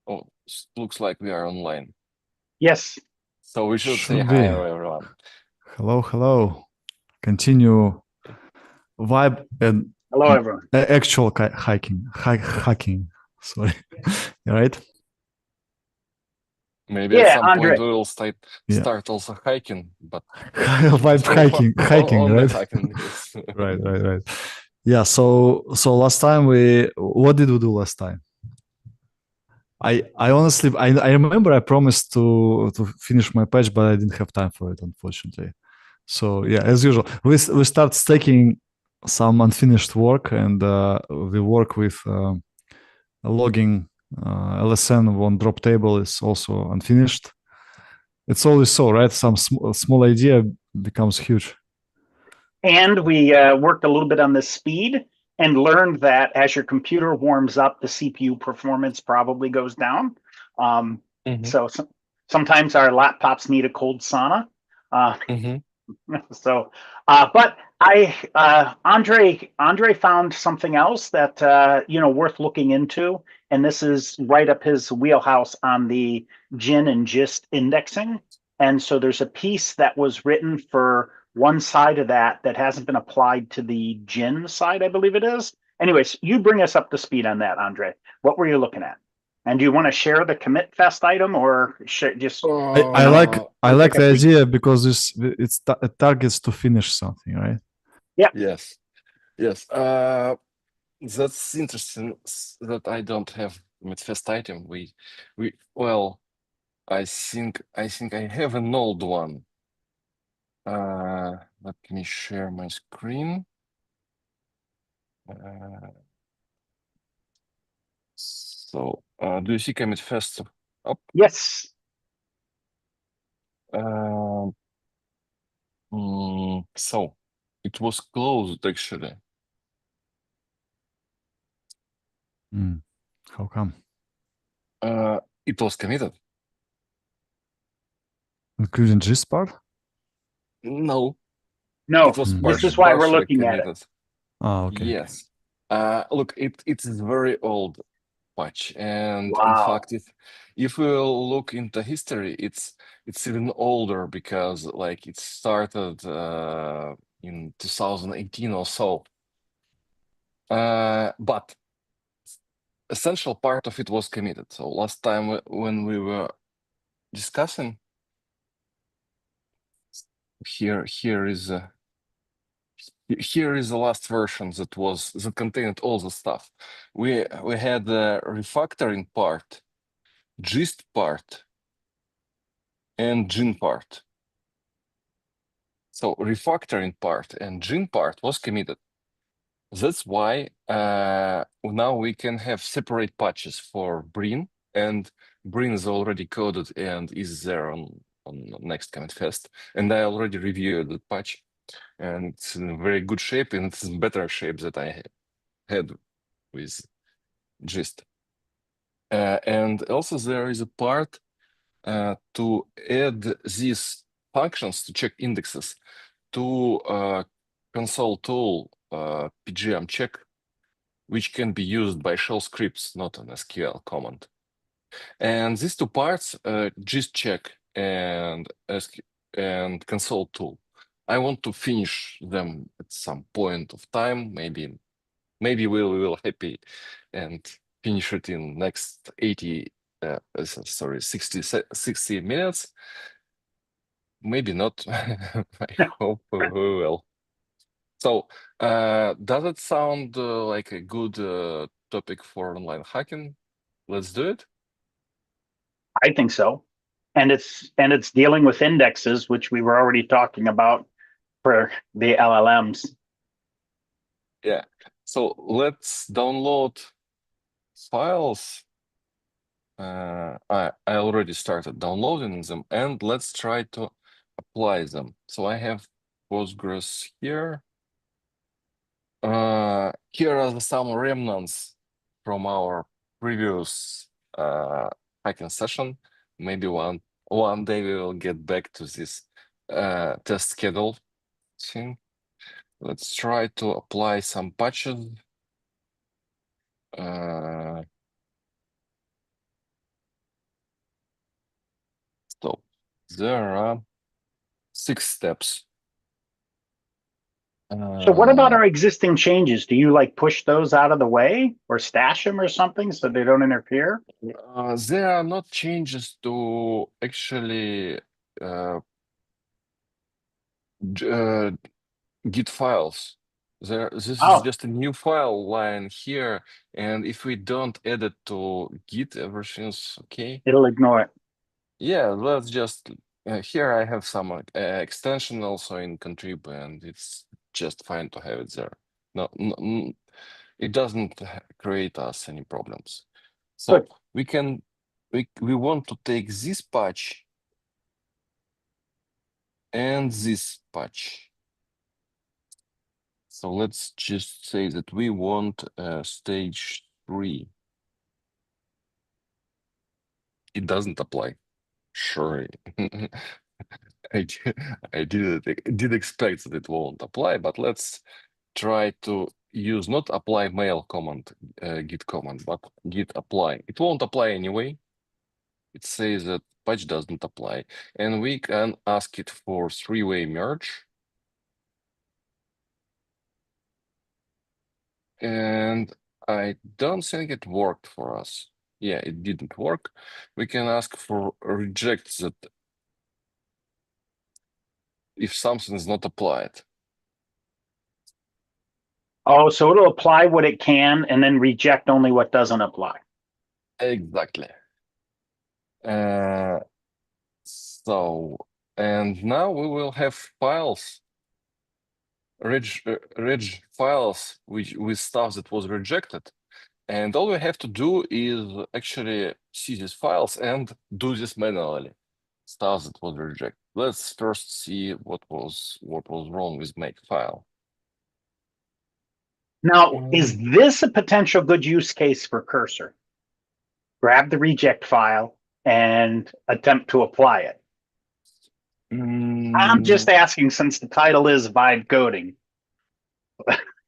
Oh, looks like we are online. Yes. So we should say Should hi, be. everyone. Hello, hello. Continue vibe and Hello, everyone. actual hacking. Sorry. Right? Maybe at Yeah, some point Andrey. we will start Yeah. also hiking, but Vibe so far hiking, only right? hiking. Yes. Right. Yeah, so last time what did we do last time? I honestly I remember I promised to finish my patch, but I didn't have time for it, unfortunately. So yeah, as usual, we start staking some unfinished work, and we work with logging. LSN on drop table is also unfinished. It's always so, right? Some small idea becomes huge. And we worked a little bit on the speed and learned that as your computer warms up, the CPU performance probably goes down. Um, Hmm. so sometimes our laptops need a cold sauna. Uh, Hmm. so, but Andrey found something else that worth looking into, and this is right up his wheelhouse on the gin and gist indexing. And so there's a piece that was written for one side of that hasn't been applied to the gin side, I believe it is. Anyways, you bring us up to speed on that, Andrey. What were you looking at? And do you want to share the commit fest item or just I like I take like a the peek? idea because it targets to finish something, right? Yeah. Yes. Yes. That's interesting that I don't have Midfest item. We well, I think I have an old one. Let me share my screen. Do you see commit fest up? Yes. Uh, so it was closed actually. How come? It was committed. Including gist part? No, it No. was This is why we're partially looking at it. committed. Okay. Yes. Look, it is very old patch, and in Wow. fact, if we will look into history, it's even older because like it started in 2018 or so. But essential part of it was committed. So last time when we were discussing, here is the last version that contained all the stuff. We had the refactoring part, gist part, and gin part. So refactoring part and gin part was committed. That's why now we can have separate patches for Brin, and Brin is already coded and is there on next commit fest. And I already reviewed the patch, and it's in very good shape, and it's in better shape that I had with gist. And also there is a part to add these functions to check indexes to console tool pgm check, which can be used by shell scripts, not an SQL command. And these two parts, gist check and console tool, I want to finish them at some point of time. Maybe we will happy and finish it in next 60 minutes. Maybe not. I hope we will. So, does it sound like a good topic for online hacking? Let's do it. I think so. And it's dealing with indexes, which we were already talking about for the LLMs. Yeah. So let's download files. I already started downloading them, and let's try to apply them. So I have Postgres here. Here are some remnants from our previous hacking session. Maybe one day we will get back to this test schedule thing. Let's try to apply some patches. there are 6 steps. So what about our existing changes? Do you like push those out of the way or stash them or something so they don't interfere? There are not changes to actually Git files. This is Oh, just a new file line here, and if we don't add it to Git, everything's okay. it'll ignore it. Yeah, let's just here I have some extension also in contrib, and it's just fine to have it there. No, it doesn't create us any problems. So Good. we want to take this patch and this patch. So let's just say that we want stage 3. It doesn't apply. Sure. I did expect that it won't apply, but let's try to use not apply mail command, git command, but git apply. It won't apply anyway. It says that patch doesn't apply, and we can ask it for 3-way merge. And I don't think it worked for us. Yeah, it didn't work. We can ask for reject that if something is not applied. Oh, so it'll apply what it can and then reject only what doesn't apply. Exactly. So, and now we will have files, reg files with stuff that was rejected. And all we have to do is actually see these files and do this manually. Stuff that was rejected. Let's first see what was wrong with make file. Now, is this a potential good use case for Cursor? Grab the reject file and attempt to apply it. I'm just asking since the title is Vibe Coding.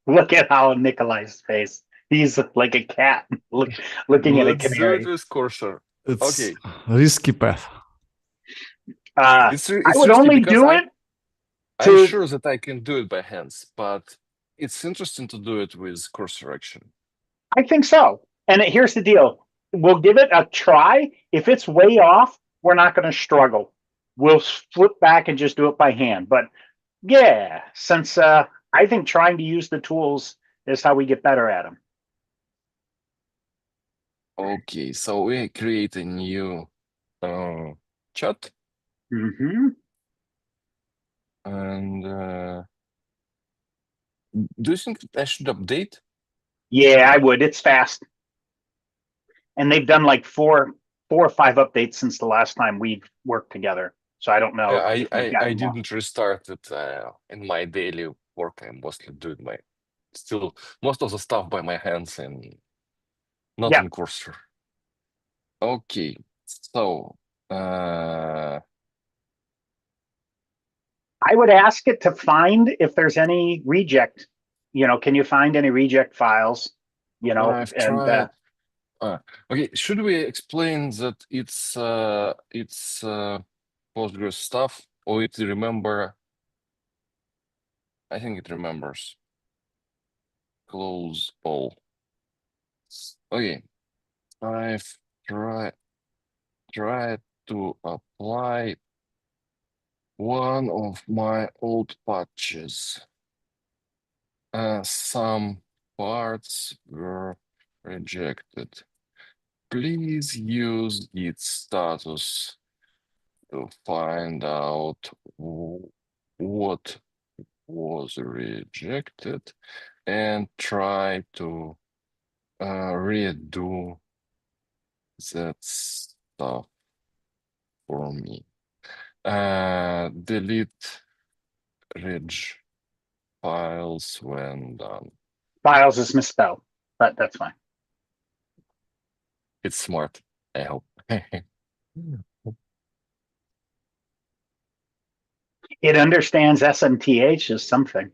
Look at how Nikolai's face. He's like a cat looking at a Let's do it canary. with Cursor. It's Okay. risky path. I It's would risky only because do it I'm to. sure that I can do it by hands, but it's interesting to do it with Cursor action. I think so. And here's the deal. We'll give it a try. If it's way off, we're not going to struggle. We'll flip back and just do it by hand. But yeah, since I think trying to use the tools is how we get better at them. Okay, so we create a new chat. Mm-hmm. And do you think I should update? Yeah, I would. It's fast. And they've done like four or five updates since the last time we've worked together. So I don't know if we've I gotten more. didn't restart it in my daily work. I'm mostly doing most of the stuff by my hands and not in Cursor. Okay, so I would ask it to find if there's any reject. Can you find any reject files? I've tried. Okay, should we explain that it's Postgres stuff, or it remember? I think it remembers. Close all. Okay, I've tried to apply one of my old patches. Some parts were rejected. Please use git status to find out what was rejected and try to redo that stuff for me. Delete reg files when done. Files is misspelled, but that's fine. It's smart, I hope. It understands SMTH as something.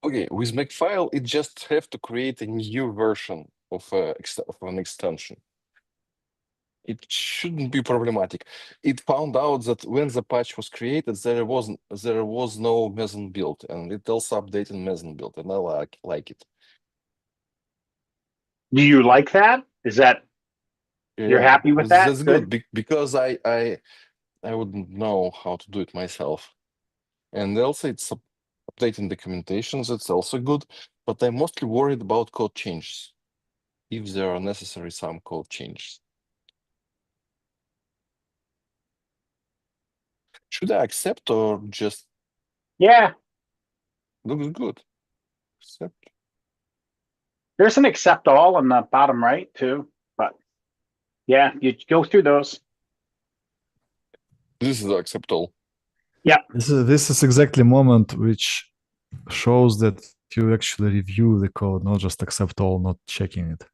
Okay, with Makefile, it just have to create a new version of an extension. It shouldn't be problematic. It found out that when the patch was created, there was no Meson build, and it also updated Meson build, and I like it. Do you like that? Is that you're Yeah, happy with that? that's good because I wouldn't know how to do it myself. And also it's updating documentations, it's also good, but I'm mostly worried about code changes, if there are necessary some code changes. Should I accept or just Yeah. looks good? Accept. There's an accept all on the bottom right too, but yeah, you go through those. This is accept all. Yeah. This is exactly a moment which shows that you actually review the code, not just accept all, not checking it.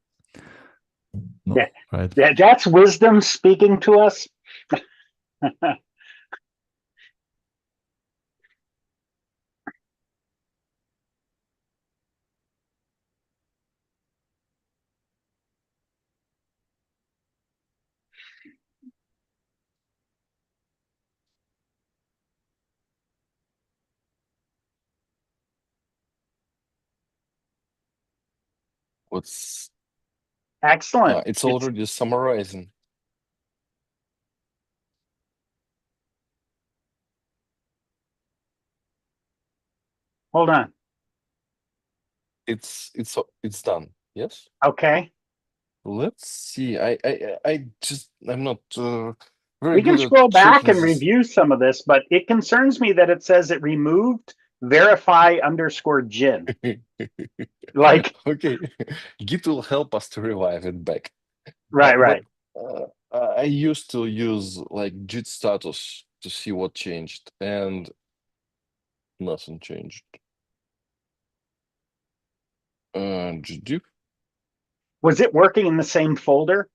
No, Yeah. right? That's wisdom speaking to us. What's Excellent. it's already summarizing. Hold on. It's done. Yes. Okay. Let's see. I'm not very We can good scroll at back checking and this. review some of this, but it concerns me that it says it removed verify_gin. Like, Okay, Git will help us to revive it back. right. But I used to use like Git status to see what changed, and nothing changed. Git. Was it working in the same folder?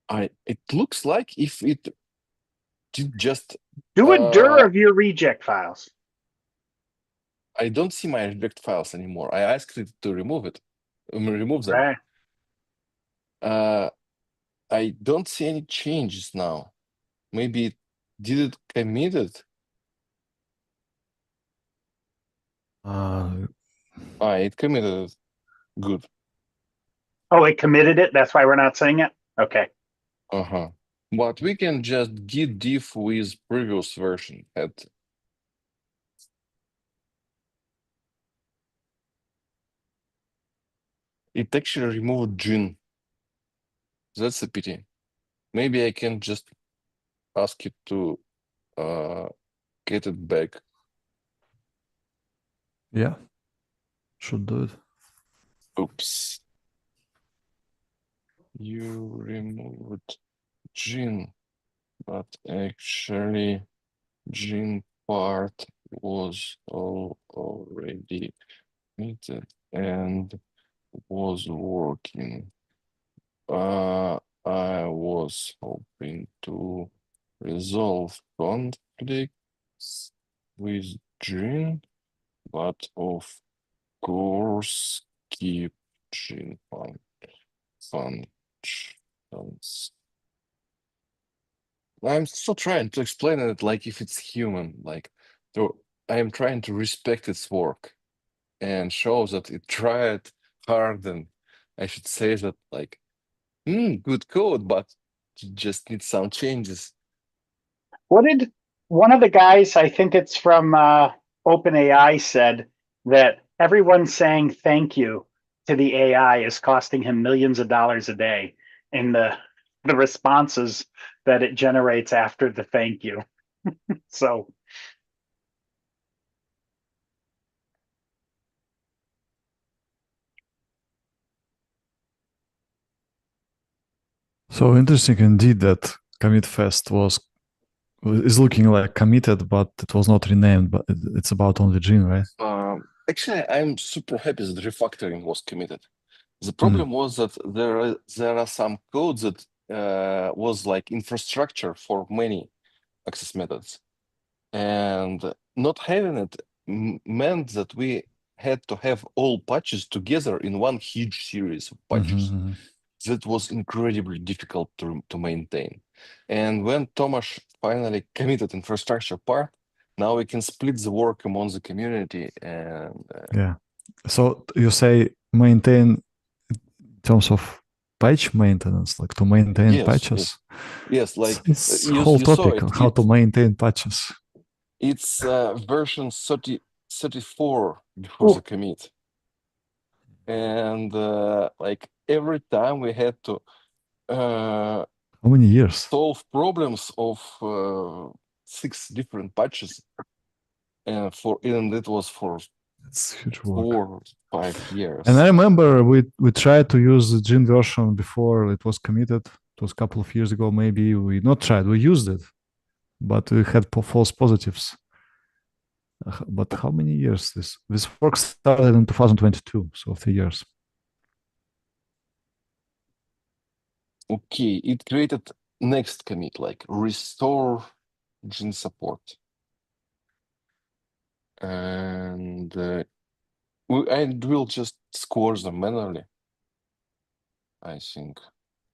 It looks like if it did just Do a dir of your reject files. I don't see my reject files anymore. I asked it to remove them. Right. I don't see any changes now. Maybe it did it committed. It committed it. Good. Oh, it committed it. That's why we're not saying it. Okay. But we can just git diff with previous version. It actually removed gin. That's a pity. Maybe I can just ask it to get it back. Yeah, should do it. Oops. You removed gin, but actually gin part was already committed and was working. I was hoping to resolve conflicts with gin, but of course keep gin functions. I'm still trying to explain it like if it's human, like I am trying to respect its work and show that it tried hard, and I should say that like good code, but you just need some changes. What did one of the guys, I think it's from OpenAI, said that everyone saying thank you to the AI is costing him millions of dollars a day in the responses that it generates after the thank you. So So interesting indeed that commit fest is looking like committed, but it was not renamed. But it's about only gene, right? Actually, I'm super happy that refactoring was committed. The problem was that there are some codes that was like infrastructure for many access methods, and not having it meant that we had to have all patches together in one huge series of patches. That was incredibly difficult to maintain. And when Tomasz finally committed infrastructure part, now we can split the work among the community. And Yeah. So you say maintain in terms of patch maintenance, like to maintain yes, patches. yes, like It's you whole saw topic it. on how to maintain patches. It's version 34 before the commit. And like every time we had to How many years? solve problems of 6 different patches, and it was for It's huge work. 4 or 5 years. And I remember we tried to use the Gin version before it was committed. It was a couple of years ago. Maybe we not tried. We used it, but we had false positives. But how many years this work started in 2022, so 3 years. Okay, it created next commit, like restore Gin support. And we'll just score them manually, I think.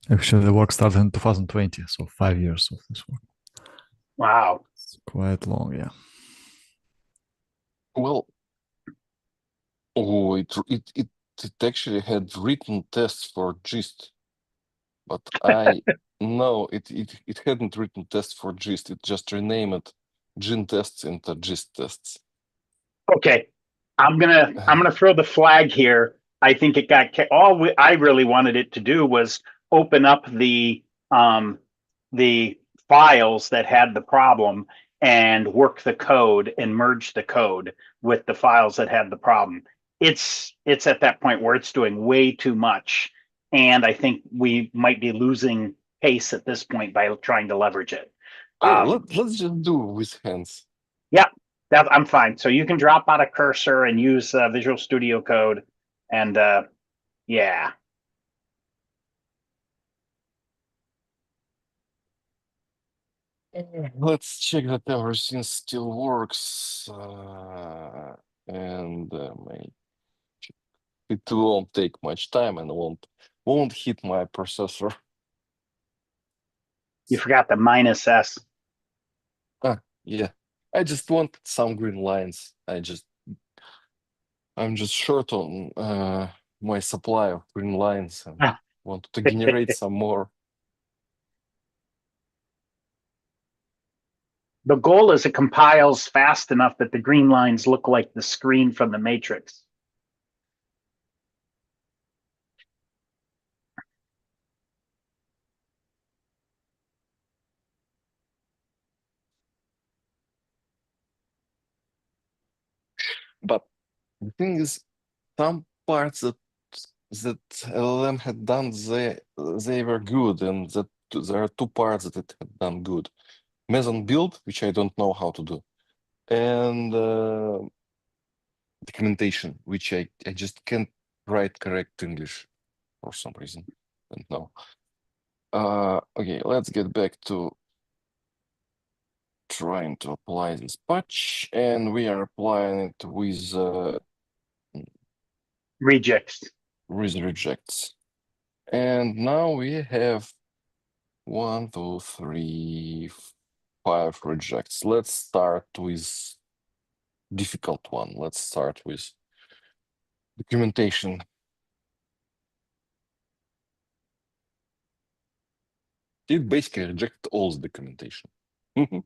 Actually, the work started in 2020, so 5 years of this work. Wow. It's quite long, yeah. Well, it actually had written tests for gist, but I no, it hadn't written tests for gist. It just renamed Gin tests into gist tests. Okay, I'm gonna throw the flag here. I think it got I really wanted it to do was open up the files that had the problem and work the code and merge the code with the files that had the problem. It's at that point where it's doing way too much, and I think we might be losing pace at this point by trying to leverage it. Let's just do it with hands. Yeah, I'm fine. So you can drop out a cursor and use Visual Studio Code, and yeah. Let's check that everything still works, and it won't take much time and won't hit my processor. You forgot the -S. Yeah, I just wanted some green lines. I'm just short on my supply of green lines and want to generate some more. The goal is it compiles fast enough that the green lines look like the screen from the Matrix. But the thing is, some parts that LLM had done, they were good, and that there are 2 parts that it had done good. Meson build, which I don't know how to do, and documentation, which I just can't write correct English for some reason. Don't know. Okay, let's get back to trying to apply this patch, and we are applying it with Rejects. rejects. And now we have 1, 2, 3, 5 rejects. Let's start with difficult one. Let's start with documentation. It basically rejected all the documentation. Good.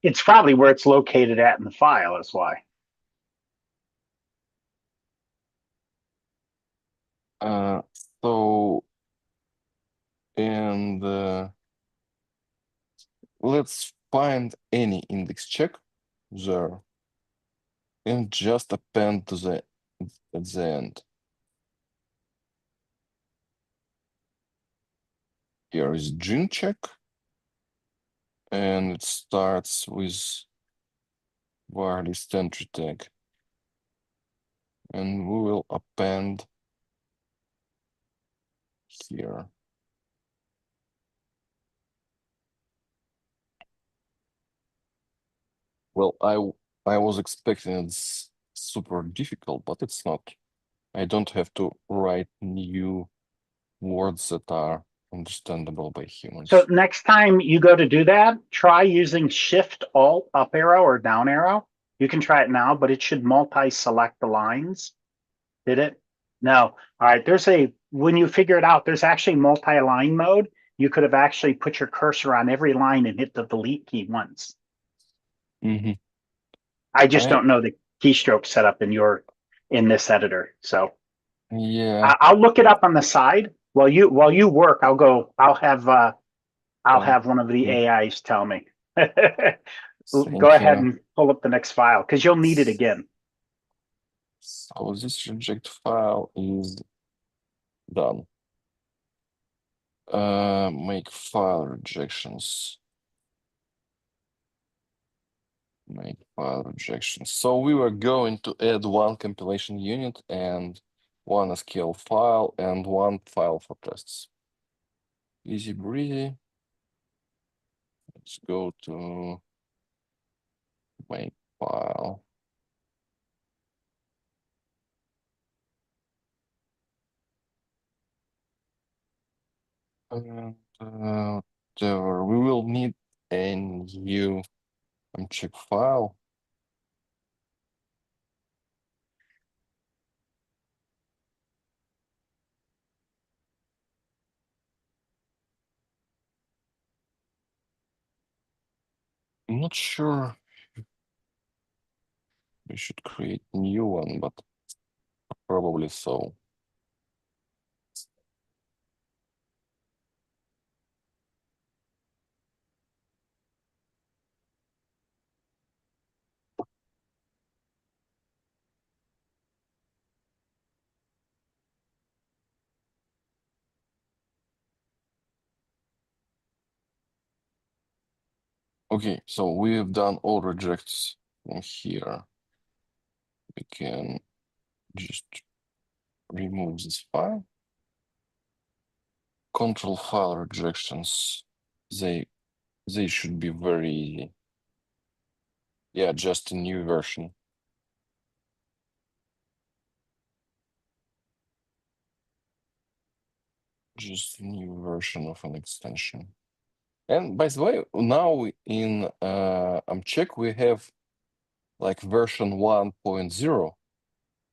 It's probably where it's located at in the file, is why. So, and let's find any index check there and just append to the at the end. Here is gin check, and it starts with wireless entry tag, and we will append here. Well, I was expecting it's super difficult, but it's not. I don't have to write new words that are understandable by humans. So next time you go to do that, try using Shift Alt up arrow or down arrow. You can try it now, but it should multi-select the lines. Did it? No. All right. When you figure it out, there's actually multi-line mode. You could have actually put your cursor on every line and hit the delete key once. Mm-hmm. I just don't know the keystroke setup in this editor. So Yeah. I'll look it up on the side while you work. I'll have one of the AIs tell me. Go ahead and pull up the next file because you'll need it again. So this reject file is done. Make file rejections. Make file rejections. So we were going to add one compilation unit and one SQL file and one file for tests. Easy breezy. Let's go to make file. And whatever. We will need a new check file. I'm not sure we should create a new one, but probably so. Okay, so we have done all rejects from here. We can just remove this file. Control file rejections. They should be very easy. Yeah, just a new version. Just a new version of an extension. And by the way, now in check we have like version 1.0.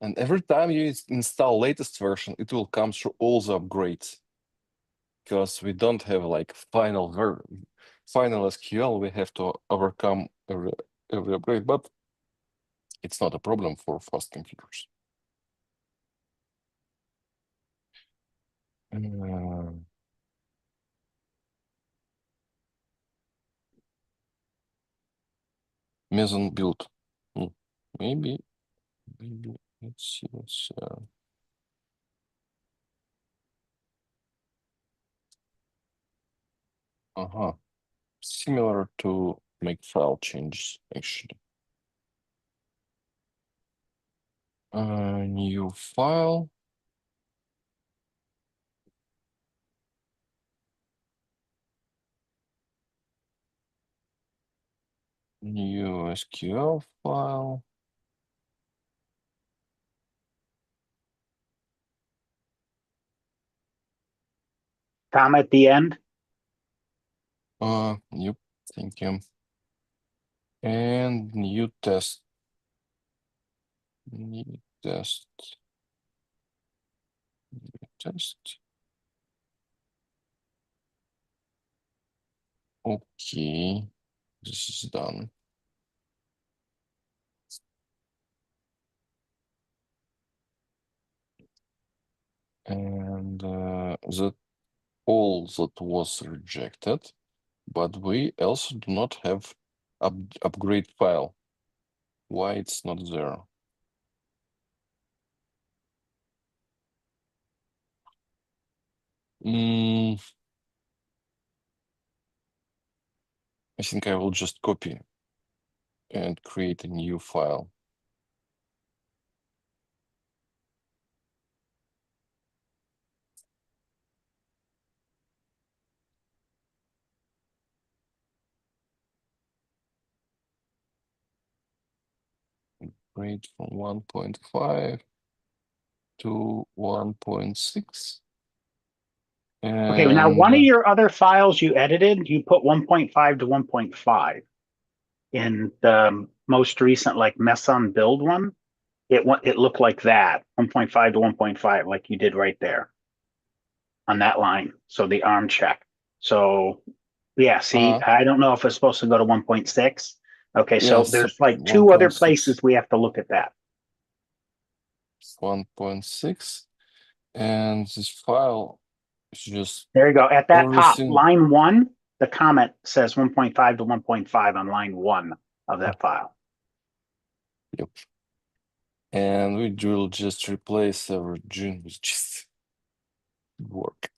And every time you install latest version, it will come through all the upgrades. Because we don't have like final SQL, we have to overcome every upgrade, but it's not a problem for fast computers. Meson build. Maybe let's see what's similar to make file changes actually. New file. New SQL file. Tom at the end. Yep, thank you. And new test. New test. New test. Okay, this is done. And that all that was rejected, but we also do not have upgrade file. Why it's not there? I think I will just copy and create a new file. Upgrade from 1.5 to 1.6. Okay, now one of your other files you edited, you put 1.5 to 1.5 in the most recent like mess on build one. It looked like that 1.5 to 1.5 like you did right there on that line. So the arm check. So yeah, see, I don't know if it's supposed to go to 1.6. Okay, so Yes, there's like two other 1.6. places we have to look at that. 1.6, and this file is just There you go. At that top, everything. line 1, the comment says 1.5 to 1.5 on line 1 of that file. Yep. And we will just replace our gene with just work.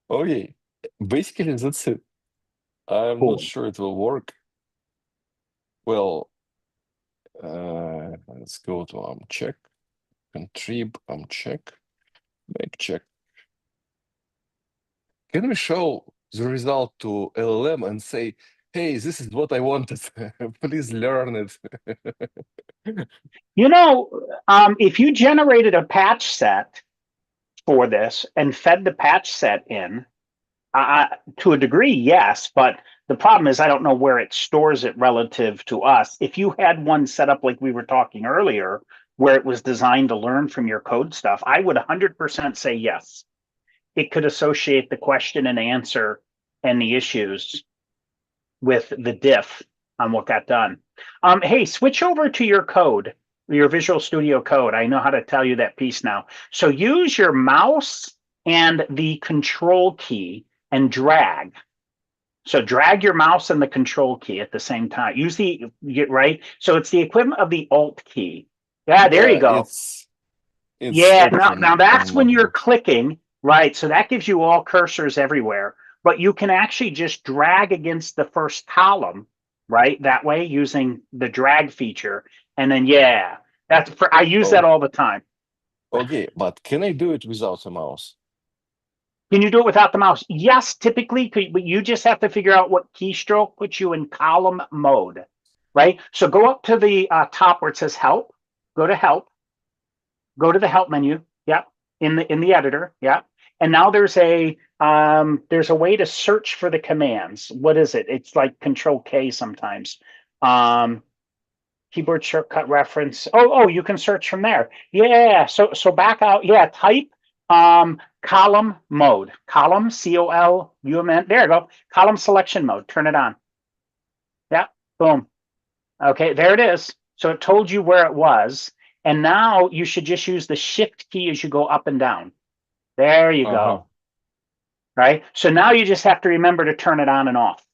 Okay, basically that's it. I'm Cool. not sure it will work. Well, let's go to check, contrib, check, make check. Can we show the result to LLM and say, hey, this is what I wanted. Please learn it. You know, if you generated a patch set for this and fed the patch set in, to a degree, yes, but the problem is I don't know where it stores it relative to us. If you had one set up like we were talking earlier, where it was designed to learn from your code stuff, I would 100% say yes. It could associate the question and answer and the issues with the diff on what got done. Hey, switch over to your code, your Visual Studio Code. I know how to tell you that piece now. So use your mouse and the control key and drag. So drag your mouse and the control key at the same time. Use the, right? So it's the equivalent of the Alt key. Yeah, there you go. It's Yeah, open now that's on when you're MacBook. clicking, right? So that gives you all cursors everywhere, but you can actually just drag against the first column, right? That way using the drag feature. And then, yeah, I use that all the time. Okay, but can I do it without a mouse? Can you do it without the mouse? Yes, typically, but you just have to figure out what keystroke puts you in column mode, right? So go up to the top where it says help, go to help, go to the help menu. Yep. In the editor. Yep. And now there's a way to search for the commands. What is it? It's like Control K sometimes. Keyboard shortcut reference. Oh, you can search from there. Yeah. So back out. Yeah. Type column mode. Column COLUMN. There you go. Column selection mode. Turn it on. Yeah. Boom. Okay. There it is. So it told you where it was. And now you should just use the shift key as you go up and down. There you go. Right? So now you just have to remember to turn it on and off.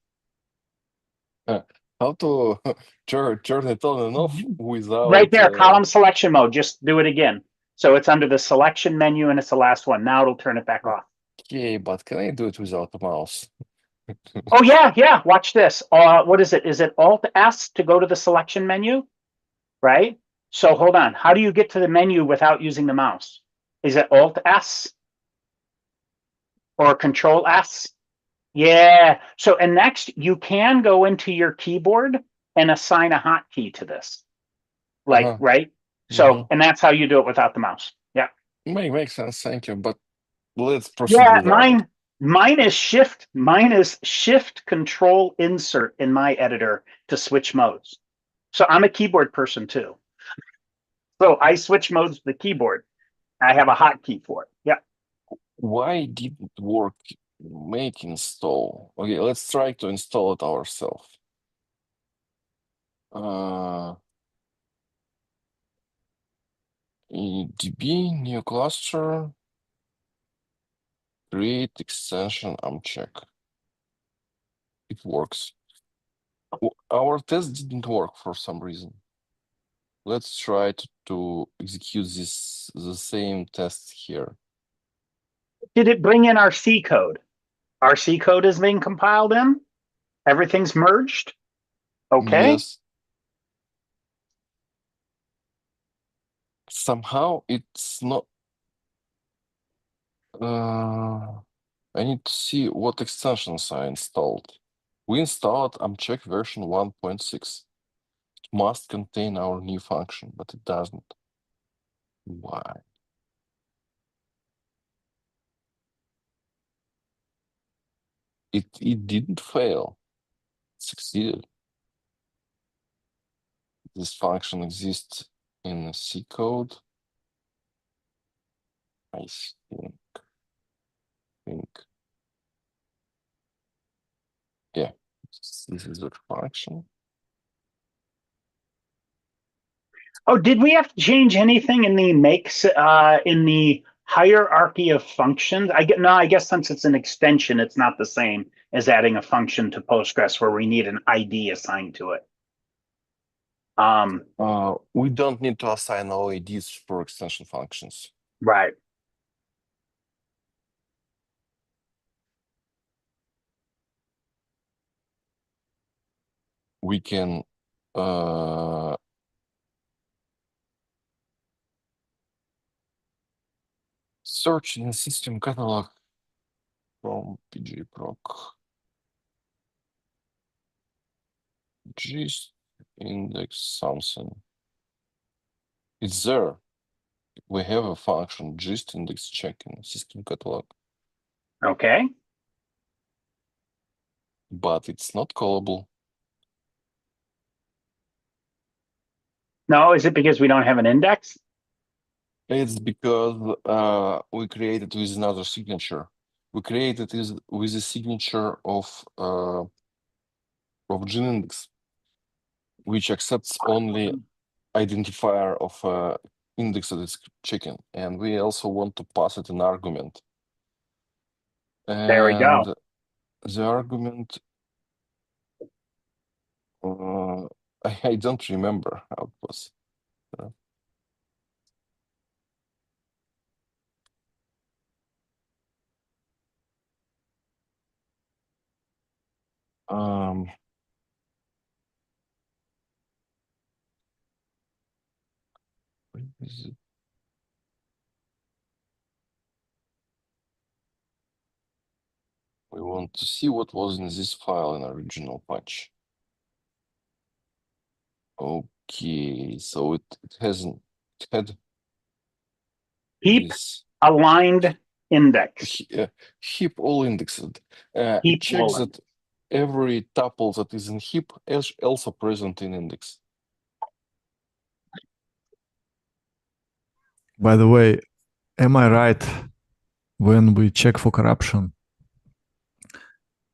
How to turn it on and off without... Right there, column selection mode. Just do it again. So it's under the selection menu and it's the last one. Now it'll turn it back off. Okay, but can I do it without a mouse? Oh, yeah. Watch this. What is it? Is it Alt-S to go to the selection menu? Right? So hold on. How do you get to the menu without using the mouse? Is it Alt-S? Or Control-S? Yeah. So, and next, you can go into your keyboard and assign a hotkey to this. Like, right? So, and that's how you do it without the mouse. Yeah. Makes sense. Thank you. But let's proceed without it. Mine is shift control insert in my editor to switch modes. So I'm a keyboard person too. So I switch modes with the keyboard. I have a hotkey for it. Yeah. Why didn't it work? Make install. Okay, let's try to install it ourselves. DB, new cluster, create extension, check. It works. Our test didn't work for some reason. Let's try to execute the same test here. Did it bring in our C code? Our C code is being compiled in? Everything's merged? Okay. Yes. Somehow it's not... I need to see what extensions I installed. We installed check version 1.6. must contain our new function, but it doesn't. Why? It didn't fail. It succeeded. This function exists in C code. I think. Yeah, this is the function. Oh, did we have to change anything in the makes in the hierarchy of functions? I guess since it's an extension, it's not the same as adding a function to Postgres where we need an ID assigned to it. We don't need to assign OIDs for extension functions. Right. We can search in system catalog from pgproc gist index something. It's there. We have a function gist index check in system catalog, Okay. but it's not callable. No, is it because we don't have an index? It's because we created with another signature. We created with a signature of gin index, which accepts only identifier of index that is checking, and we also want to pass it an argument. There we go. And the argument, I don't remember how it was. Where is it? We want to see what was in this file in original patch. Okay, so it had Heap this aligned index. heap all indexed. It Heap checks all that every tuple that is in heap is also present in index. By the way, am I right when we check for corruption?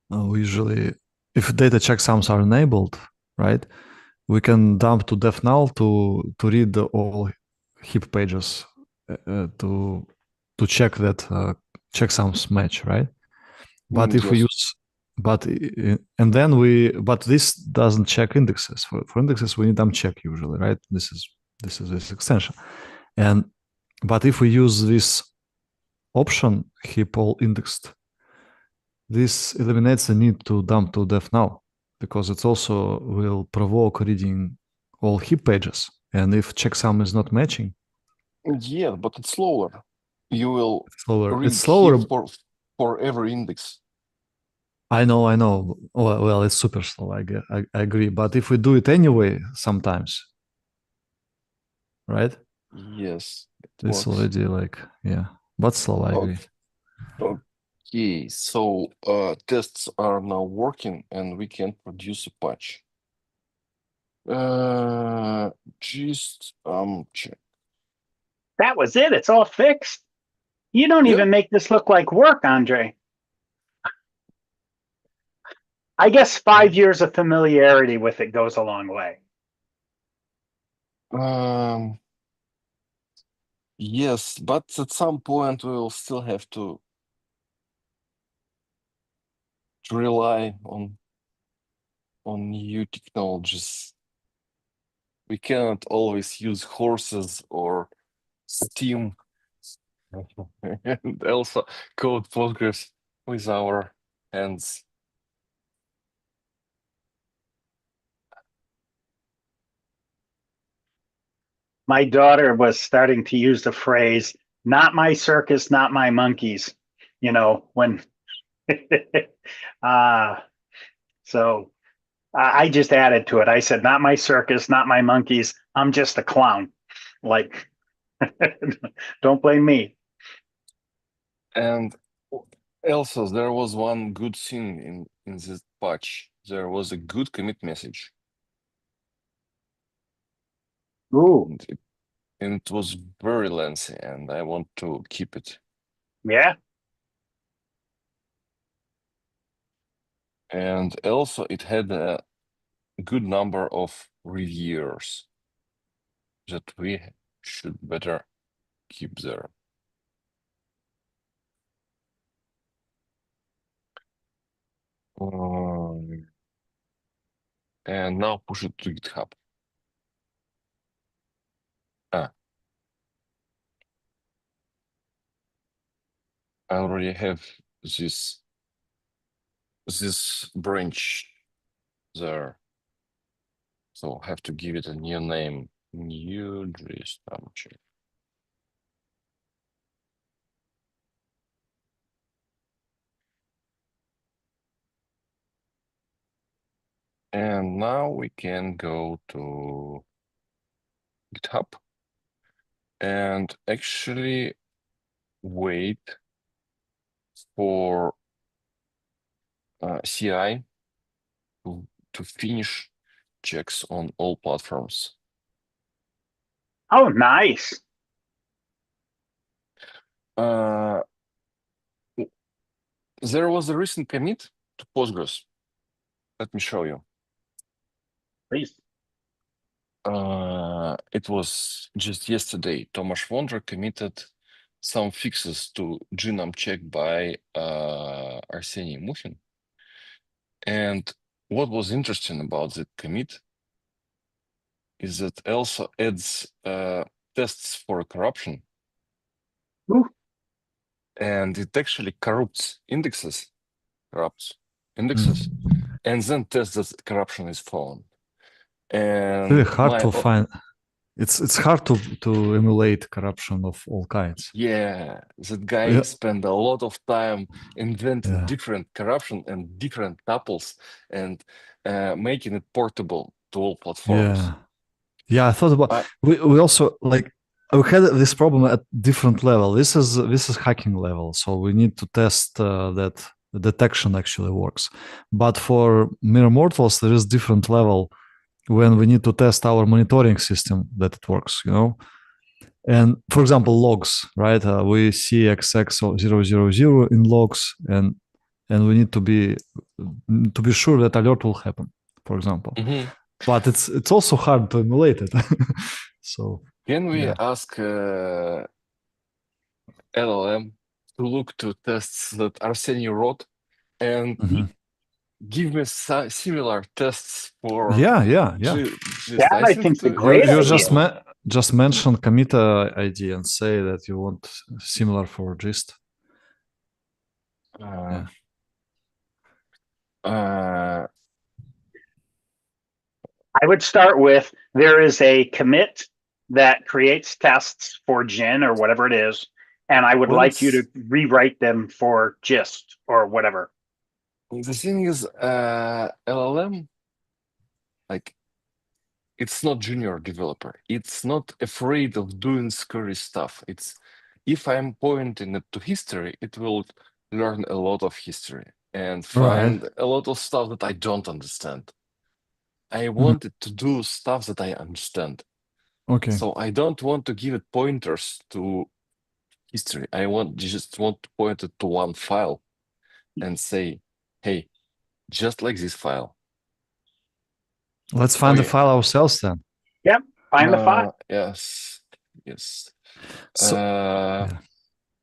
We usually, if data checksums are enabled, right, we can dump to def null to read all heap pages to check that checksums match, right? But if we Yes. use, but this doesn't check indexes. For indexes, we need check usually, right? This is this extension, but if we use this option heap all indexed, this eliminates the need to dump to def null because it also will provoke reading all heap pages. And if checksum is not matching, Yeah, but it's slower. You will read it's slower. heap for every index. I know. Well, it's super slow. I agree. But if we do it anyway, sometimes, right? Yes, It's already but slow. I agree. Okay, so tests are now working and we can produce a patch. Just check. That was it. It's all fixed. You don't even make this look like work, Andrey. I guess 5 years of familiarity with it goes a long way. Yes, but at some point we will still have to rely on new technologies. We cannot always use horses or steam and also code Postgres with our hands. My daughter was starting to use the phrase, not my circus, not my monkeys, when so I just added to it. I said, not my circus, not my monkeys. I'm just a clown. Like, don't blame me. And also, there was one good thing in this patch. There was a good commit message, Ooh, and it was very lengthy, and I want to keep it. yeah. And also, it had a good number of reviewers that we should better keep there. And now push it to GitHub. I already have this branch there, so I have to give it a new name. New gist object. And now we can go to GitHub and actually wait for CI to finish checks on all platforms. Oh, nice. There was a recent commit to Postgres. Let me show you. Please. It was just yesterday. Tomasz Wondra committed some fixes to genome check by Arseniy Muhin. And what was interesting about the commit is that also adds tests for corruption. Ooh. And it actually corrupts indexes, and then tests that corruption is found. And really hard to find. It's hard to emulate corruption of all kinds. Yeah, that guy spent a lot of time inventing different corruption and different tuples and making it portable to all platforms. Yeah, I thought about we also like we had this problem at different level. This is hacking level, so we need to test that the detection actually works. But for mere mortals, there is different level when we need to test our monitoring system that it works, you know. And for example, logs, right? We see XX000 in logs, and we need to be sure that alert will happen, for example. Mm-hmm. But it's also hard to emulate it. So can we ask LLM to look to tests that Arseniy wrote and give me similar tests for yeah. I think it's a great idea. Just mention commit ID and say that you want similar for gist. I would start with, there is a commit that creates tests for Gin or whatever it is, and I would like you to rewrite them for gist or whatever. The thing is, LLM, like, it's not junior developer. It's not afraid of doing scary stuff. It's, if I'm pointing it to history, it will learn a lot of history and find a lot of stuff that I don't understand. I want it to do stuff that I understand. Okay. So I don't want to give it pointers to history. I just want to point it to one file and say, hey, just like this file. Let's find the file ourselves then. Yep, find the file. Yes. So,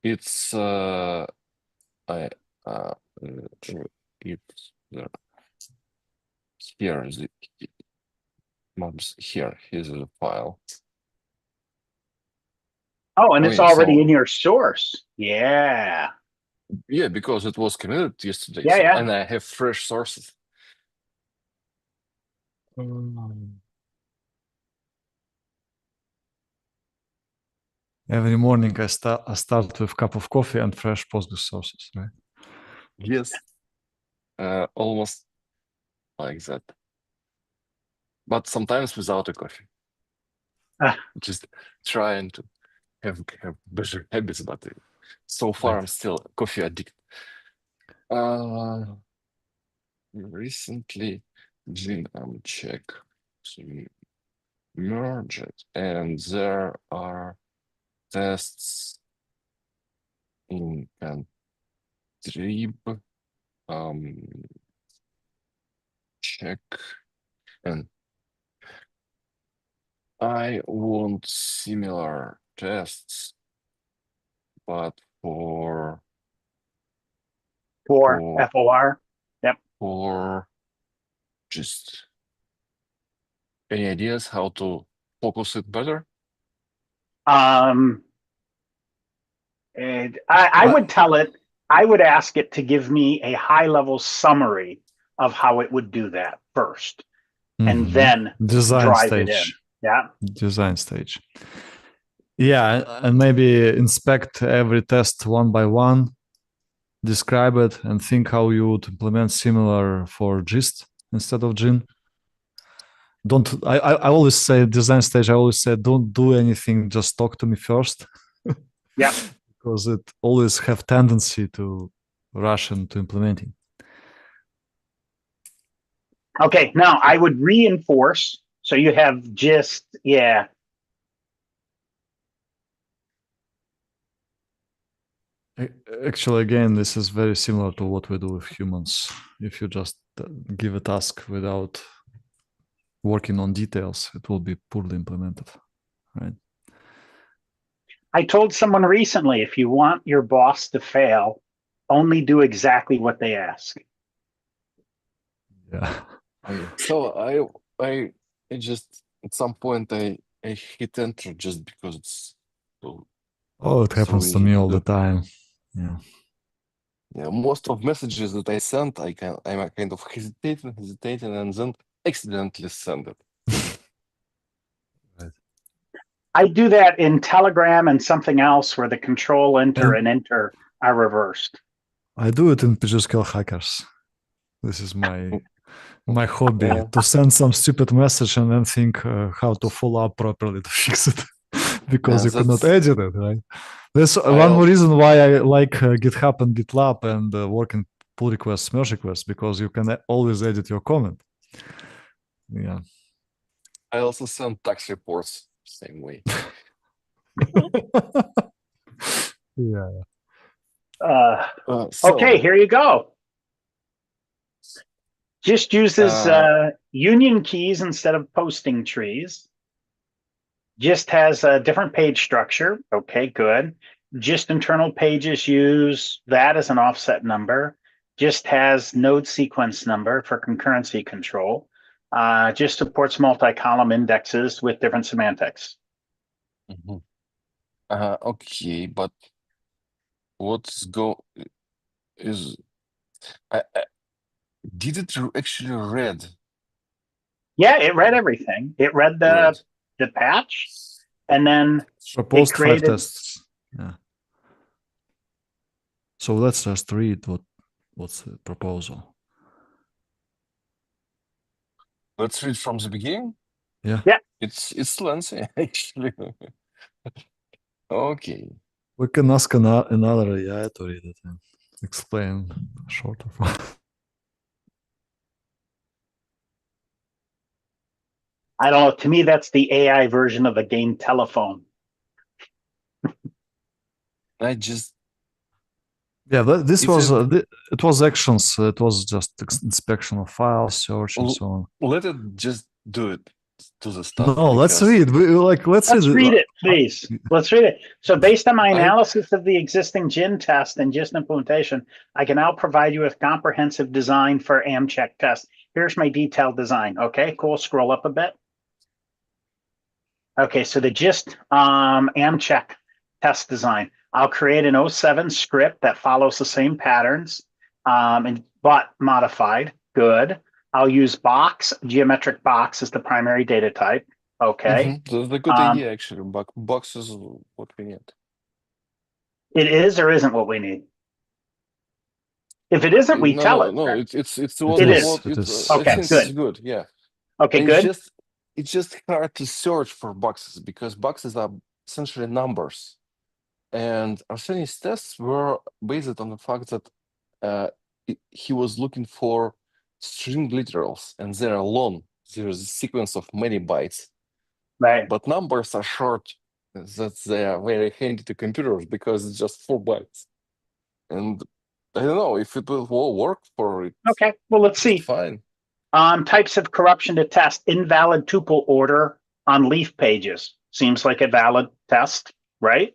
it's here's the file. Oh, and it's already in your source. Yeah, because it was committed yesterday. Yeah. And I have fresh sources. Every morning I start with a cup of coffee and fresh Postgres sources, right? Yes, almost like that. but sometimes without a coffee. Ah. Just trying to have better habits, but so far Right. I'm still coffee addict. Recently, Gene check merge it, and there are tests in contrib check, and I want similar tests, but for FOR. Yep. for just any ideas how to focus it better? And I would tell it, I would ask it to give me a high-level summary of how it would do that first, and then design drive it in. stage. Yeah. Design stage. Yeah, and maybe inspect every test one by one, describe it, and think how you would implement similar for gist instead of gin. I always say design stage, I always say don't do anything, just talk to me first. Yeah. Because it always have tendency to rush into implementing. Okay, now I would reinforce. So you have gist, yeah. Actually, again, this is very similar to what we do with humans. If you just give a task without working on details, it will be poorly implemented, right? I told someone recently, if you want your boss to fail, only do exactly what they ask. Yeah. So I just at some point I hit enter just because it's so. Oh, it happens to me all the time. Yeah. Yeah, most of messages that I sent, I'm kind of hesitating, and then accidentally send it. Right. I do that in Telegram and something else where the control enter and enter are reversed. I do it in PGSQL Hackers. This is my hobby, to send some stupid message and then think how to follow up properly to fix it. Because you cannot edit it, right? That's one more reason why I like GitHub and GitLab and work in pull requests, merge requests, because you can always edit your comment. Yeah. I also send tax reports same way. Yeah. Okay, here you go. Just uses union keys instead of posting trees. Just has a different page structure. Okay, good. Just internal pages use that as an offset number. Just has node sequence number for concurrency control. Just supports multi-column indexes with different semantics. Okay, but did it actually read? Yeah, it read everything. It read the patch, and then proposed 5 tests. Yeah. So let's just read what's the proposal. Let's read from the beginning. Yeah. Yeah. It's lengthy actually. Okay. We can ask another AI to read it and explain shorter form. I don't know. To me, that's the AI version of the game Telephone. This was it was actions. It was just inspection of files, search, and so on. Let it just do it to the stuff. No, let's read. Let's read it, please. Let's read it. So based on my analysis of the existing GIN test and GIST implementation, I can now provide you with comprehensive design for AmCheck test. Here's my detailed design. Okay, cool. Scroll up a bit. Okay, so the GIST AmCheck test design. I'll create an 07 script that follows the same patterns, but modified. Good. I'll use box, geometric box as the primary data type. Okay. That's a good idea, actually. Box is what we need. It is or isn't what we need? If it isn't, we tell it. No, it's It is. Okay, I think good. it's good. Yeah. Okay, good. it's just hard to search for boxes because boxes are essentially numbers. And Arsenis' tests were based on the fact that he was looking for string literals, and they're long. There's a sequence of many bytes. Right. But numbers are short. That's they are very handy to computers because it's just 4 bytes. And I don't know if it will work for it. Okay. Well, let's see. Fine. Types of corruption to test: invalid tuple order on leaf pages. Seems like a valid test, right?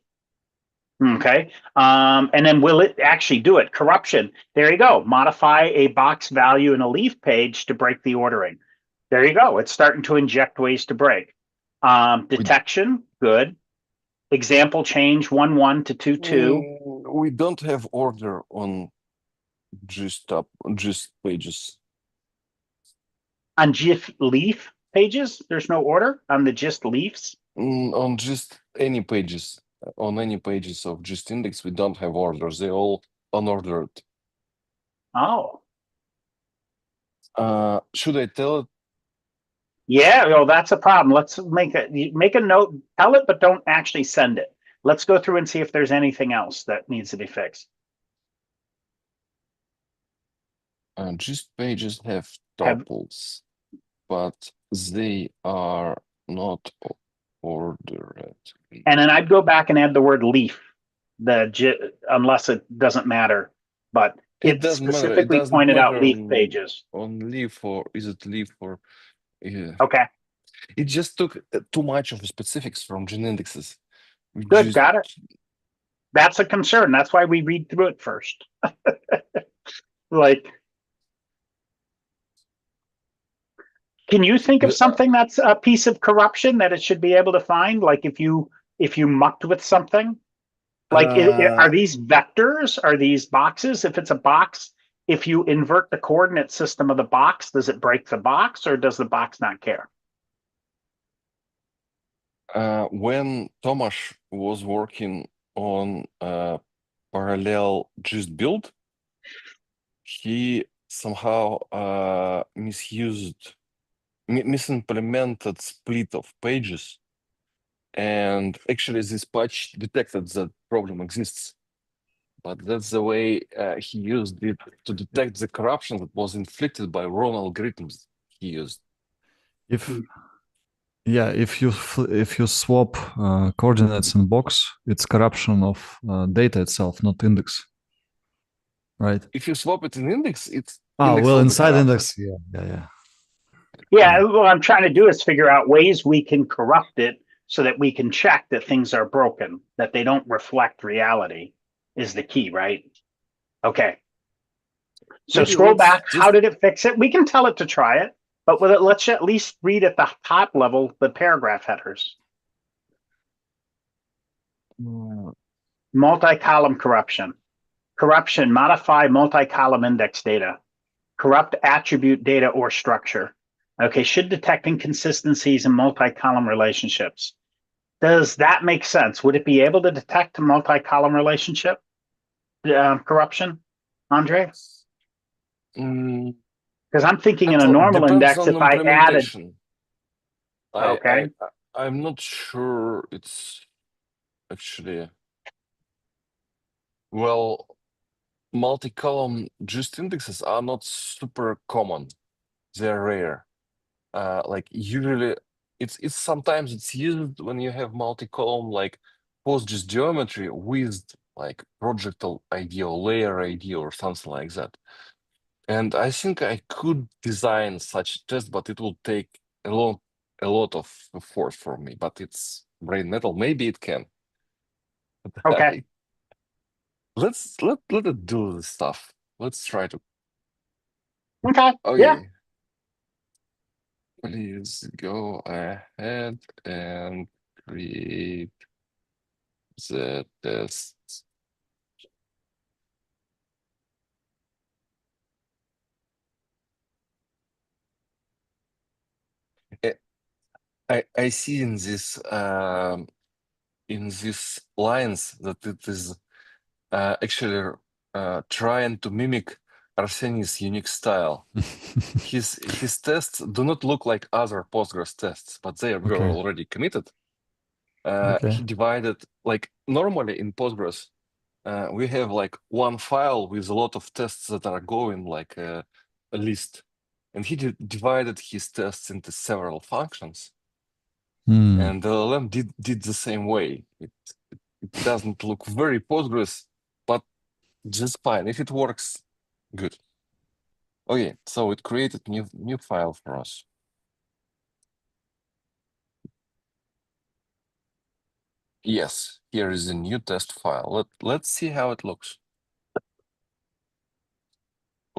Okay. And then will it actually do it? Corruption. There you go. Modify a box value in a leaf page to break the ordering. There you go. It's starting to inject ways to break. Detection. Good. Example change 1.1 to 2.2. We don't have order on gist pages. On GIF leaf pages, there's no order on the gist leaves. On just any pages. On any pages of gist index, we don't have orders. They're all unordered. Oh. Should I tell it? Yeah, well, that's a problem. Let's make a note, tell it, but don't actually send it. Let's go through and see if there's anything else that needs to be fixed. Gist pages have tuples, but they are not ordered. And then I'd go back and add the word leaf, unless it doesn't matter. But it doesn't matter. specifically Doesn't pointed out matter leaf pages. On leaf, or is it leaf or? Yeah. Okay. It just took too much of the specifics from gene indexes. Good, got it. That's a concern. That's why we read through it first. Like, can you think of something that's a piece of corruption that it should be able to find? Like if you mucked with something, like are these vectors? Are these boxes? If it's a box, if you invert the coordinate system of the box, does it break the box, or does the box not care? When Tomasz was working on parallel gist build, he somehow misimplemented split of pages, and actually this patch detected that problem exists. But that's the way he used it to detect the corruption that was inflicted by wrong algorithms he used. If you swap coordinates in box, it's corruption of data itself, not index, right? If you swap it in index, it's inside index, yeah. Yeah, what I'm trying to do is figure out ways we can corrupt it so that we can check that things are broken, that they don't reflect reality is the key, right? Okay. So Maybe scroll back. How did it fix it? We can tell it to try it, but let's at least read at the top level the paragraph headers. Multi-column corruption. Corruption, modify multi-column index data. Corrupt attribute data or structure. Okay, should detect inconsistencies in multi-column relationships. Does that make sense? Would it be able to detect a multi-column relationship corruption, Andrey? Because I'm thinking in a normal index, if I added... Okay. I'm not sure it's actually... Well, multi-column gist indexes are not super common. They're rare. Like usually, it's sometimes it's used when you have multi-column like Postgres geometry with like projectile ID or layer ID or something like that. And I think I could design such a test, but it will take a lot of effort for me. But it's brain metal. Maybe it can. Okay. Let it do this stuff. Let's try to. Okay. Okay. Yeah. Please go ahead and create the test. I see in this lines that it is actually trying to mimic Arseni's unique style. His tests do not look like other Postgres tests, but they were Okay. already committed. Okay. He divided, like normally in Postgres, we have like one file with a lot of tests that are going like a list. And he divided his tests into several functions. And the LLM did the same way. It doesn't look very Postgres, but just fine. If it works, good. Okay, so it created new file for us. Yes, here is a new test file. Let's see how it looks.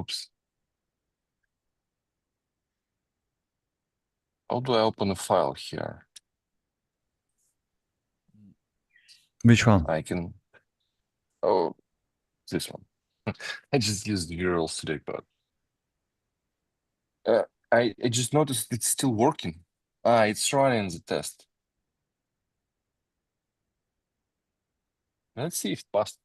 Oops. How do I open a file here? Which one? I can, oh, this one. I just used the URLs today, but I just noticed it's still working. It's running the test. Let's see if it passed.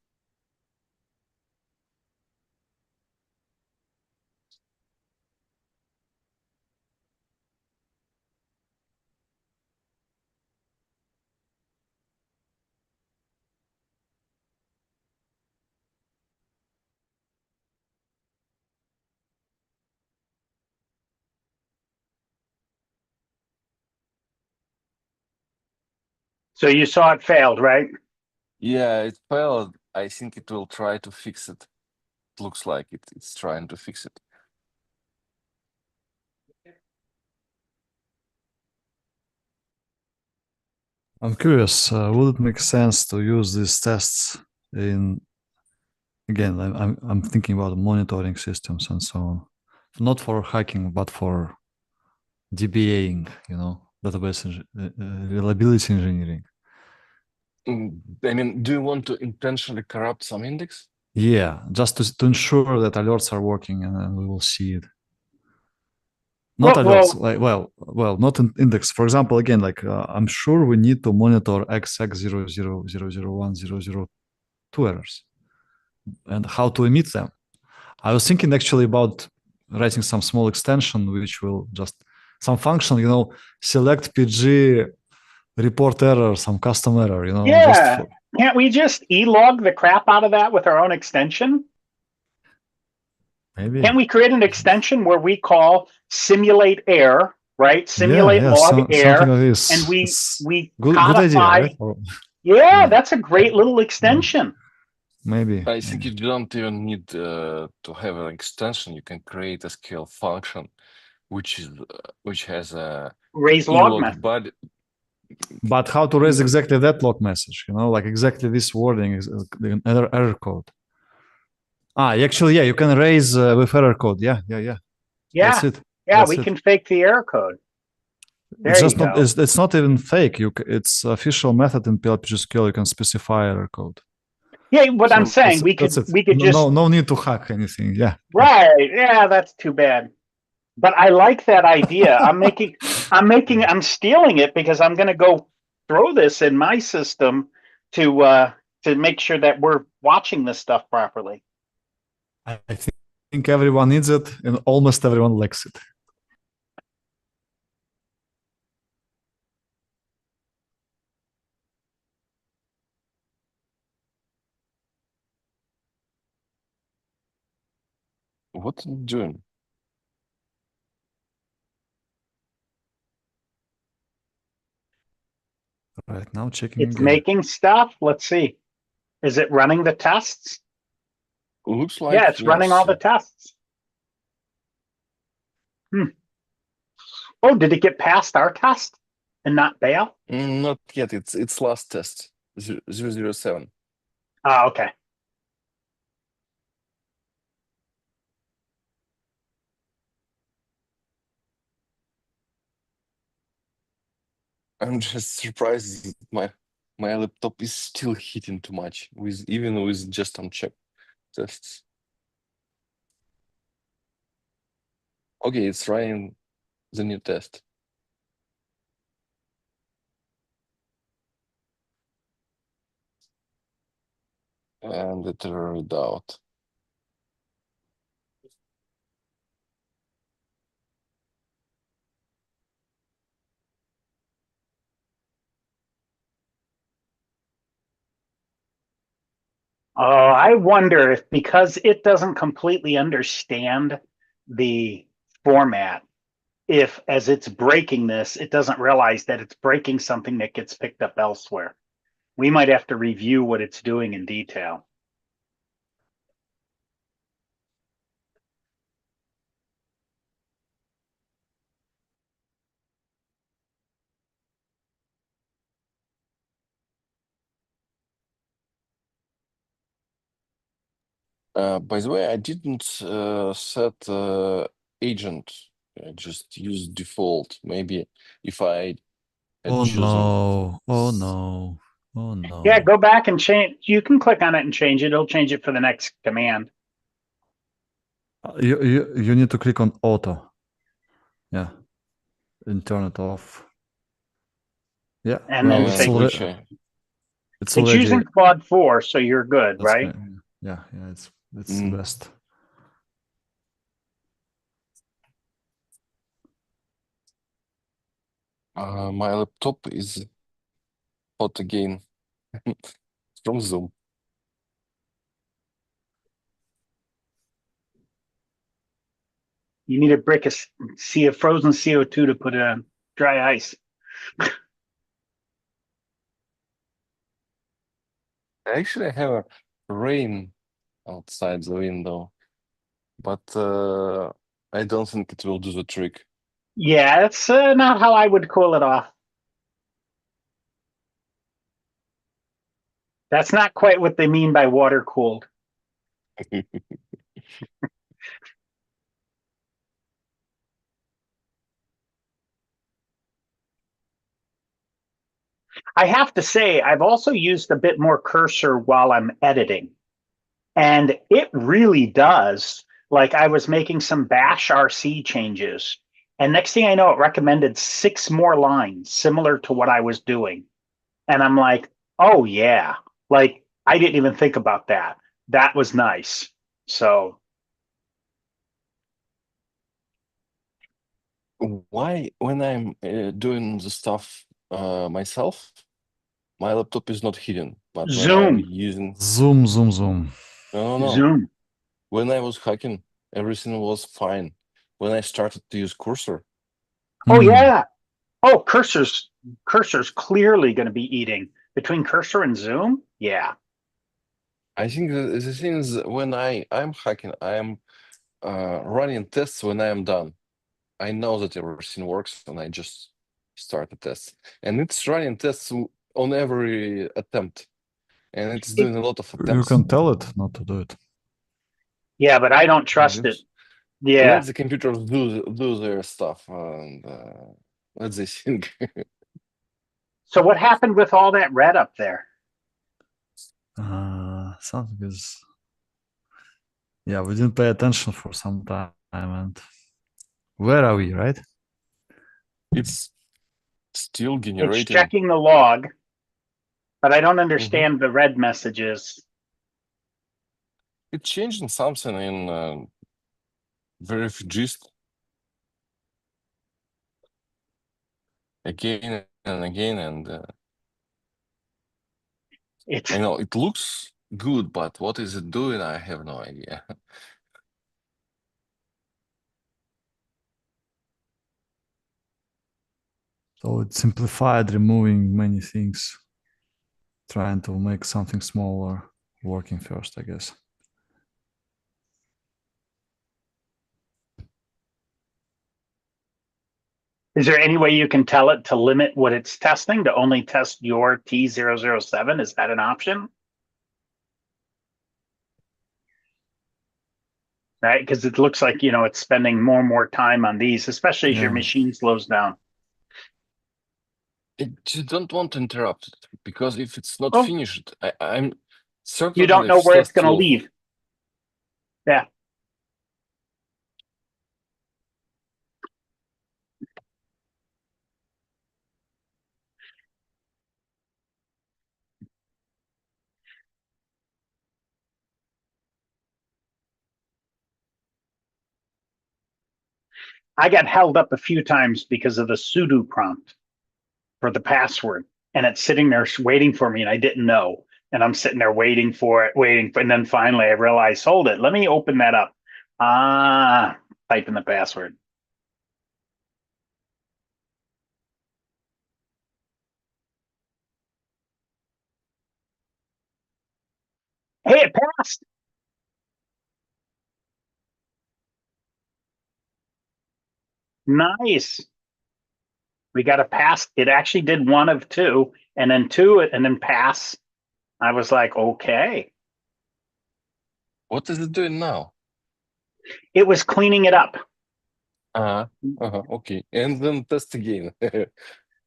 So you saw it failed, right? Yeah, it failed. I think it will try to fix it. It looks like it's trying to fix it. I'm curious, would it make sense to use these tests in, again, I'm thinking about monitoring systems and so on, not for hacking, but for DBAing, database reliability engineering. I mean, do you want to intentionally corrupt some index? Yeah, just to ensure that alerts are working and we will see it. Not alerts, like, well, not an index. For example, again, like I'm sure we need to monitor XX00001002 errors and how to emit them. I was thinking actually about writing some small extension which will just some function, select PG, report error, some custom error, Yeah. Can't we just e-log the crap out of that with our own extension? maybe. Can't we create an extension where we call simulate air, right? Simulate log something air, like this. and we Good idea, codify. right? Yeah, that's a great little extension. Maybe. I think you don't even need to have an extension. You can create a SQL function, which has a Raise log method. body. But how to raise exactly that log message? Like exactly this wording is error code. Actually, yeah, you can raise with error code. Yeah. That's it. Yeah, That's we it. can fake the error code. There It's you just not. go. It's not even fake. It's official method in PLPGSQL. You can specify error code. Yeah, what I'm saying, we could just no need to hack anything. Yeah. Right. Yeah, that's too bad. But I like that idea. I'm stealing it because I'm going to go throw this in my system to make sure that we're watching this stuff properly. I think everyone needs it, and almost everyone likes it. What's it doing? Right now, checking It's again. making stuff. Let's see. Is it running the tests? Looks like Yeah, it's running all the tests. Oh, did it get past our test and not bail? Not yet. It's last test 007. Oh, okay. I'm just surprised that my laptop is still hitting too much even with just unchecked tests. Okay, it's running the new test. And it errored out. Oh, I wonder if because it doesn't completely understand the format, if as it's breaking this, it doesn't realize that it's breaking something that gets picked up elsewhere. We might have to review what it's doing in detail. By the way, I didn't set agent. I just used default. Maybe if I had Oh chosen. no! Oh no! Oh Yeah, no! go back and change. You can click on it and change it. It'll change it for the next command. You need to click on auto. Yeah, and turn it off. Yeah, And well, then And say which it's it's already using Claude 4, so you're good, that's right? great. Yeah, yeah, it's the mm, best. my laptop is hot again from Zoom. You need a brick of sea of frozen CO2 to put it on dry ice. Actually, I have a rain outside the window, but I don't think it will do the trick. Yeah, that's not how I would cool it off. That's not quite what they mean by water cooled. I have to say, I've also used a bit more cursor while I'm editing, and it really does. Like I was making some bash RC changes, and next thing I know, it recommended 6 more lines similar to what I was doing. And I'm like, oh, yeah, like I didn't even think about that. That was nice. So, Why, when I'm doing the stuff myself, my laptop is not hidden, but when I'm Zoom, using, Zoom, zoom, zoom. no, no, no. Zoom. When I was hacking, everything was fine. When I started to use cursor, Oh, Hmm. yeah. Oh, cursor's clearly going to be eating between cursor and zoom. Yeah. I think the thing is when I'm hacking, I am running tests when I am done. I know that everything works, and I just start the test, and it's running tests on every attempt, and it's It, doing a lot of You attempts. can tell it not to do it. yeah, but I don't And trust it. it's, let Yeah. the computers do their stuff, and let they think. So what happened with all that red up there? Something is. Yeah, we didn't pay attention for some time, and where are we, right? It's still It's generating. checking the log, but I don't Mhm. understand the red messages. It's changing something in refugees again and again, and It's I know it looks good, but what is it doing? I have no idea. So it simplified removing many things, trying to make something smaller working first, I guess. Is there any way you can tell it to limit what it's testing to only test your T007? Is that an option? Right? Because it looks like, it's spending more and more time on these, especially as your Yeah. machine slows down. You don't want to interrupt it because if it's not Oh, finished, I'm you certain don't that know if where it's test going to will. leave. Yeah. I got held up a few times because of the sudo prompt for the password, and it's sitting there waiting for me, and I didn't know. And I'm sitting there waiting for it, and then finally I realized, hold it, let me open that up. Type in the password. Hey, it passed. Nice. We got a pass. It actually did one of two, and then two, and then pass. I was like, okay. What is it doing now? It was cleaning it up. Okay. And then test again.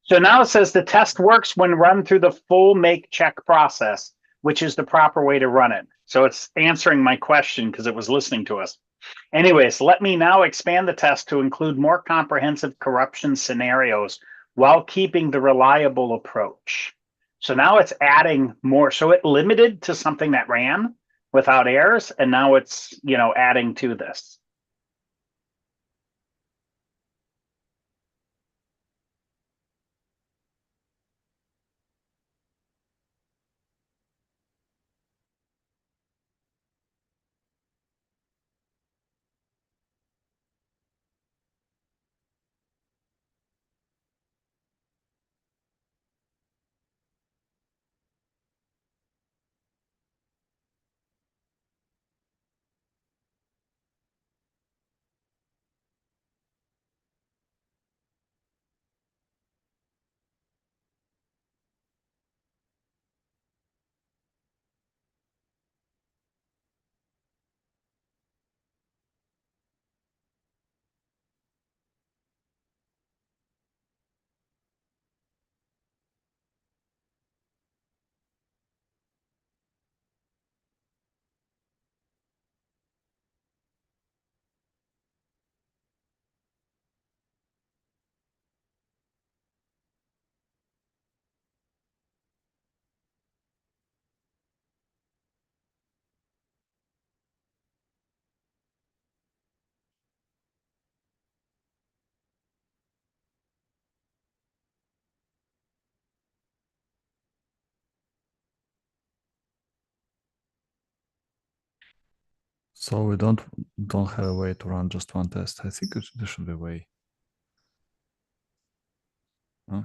So now it says the test works when run through the full make check process, which is the proper way to run it. So it's answering my question because it was listening to us. Anyways, let me now expand the test to include more comprehensive corruption scenarios while keeping the reliable approach. So now it's adding more. So it limited to something that ran without errors, and now it's, adding to this. So we don't have a way to run just one test. I think there should be a way. Huh?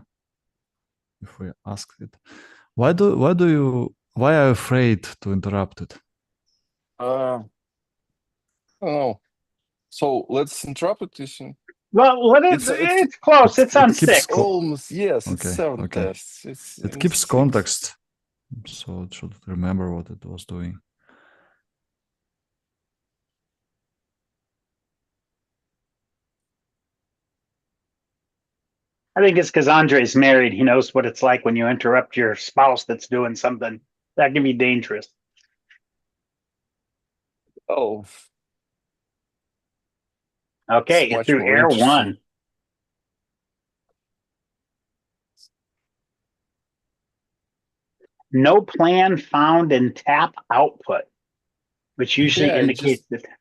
If we ask it, why are you afraid to interrupt it? I don't know. So let's interrupt it. Well, it's close. It's on keeps 6. Almost, yes, it's Okay, 7 okay. tests. It keeps context, so it should remember what it was doing. I think it's because Andrey's married. He knows what it's like when you interrupt your spouse that's doing something. That can be dangerous. Oh, Okay, it's it much threw more error interesting. 1. No plan found in tap output, which usually Yeah, it indicates just that.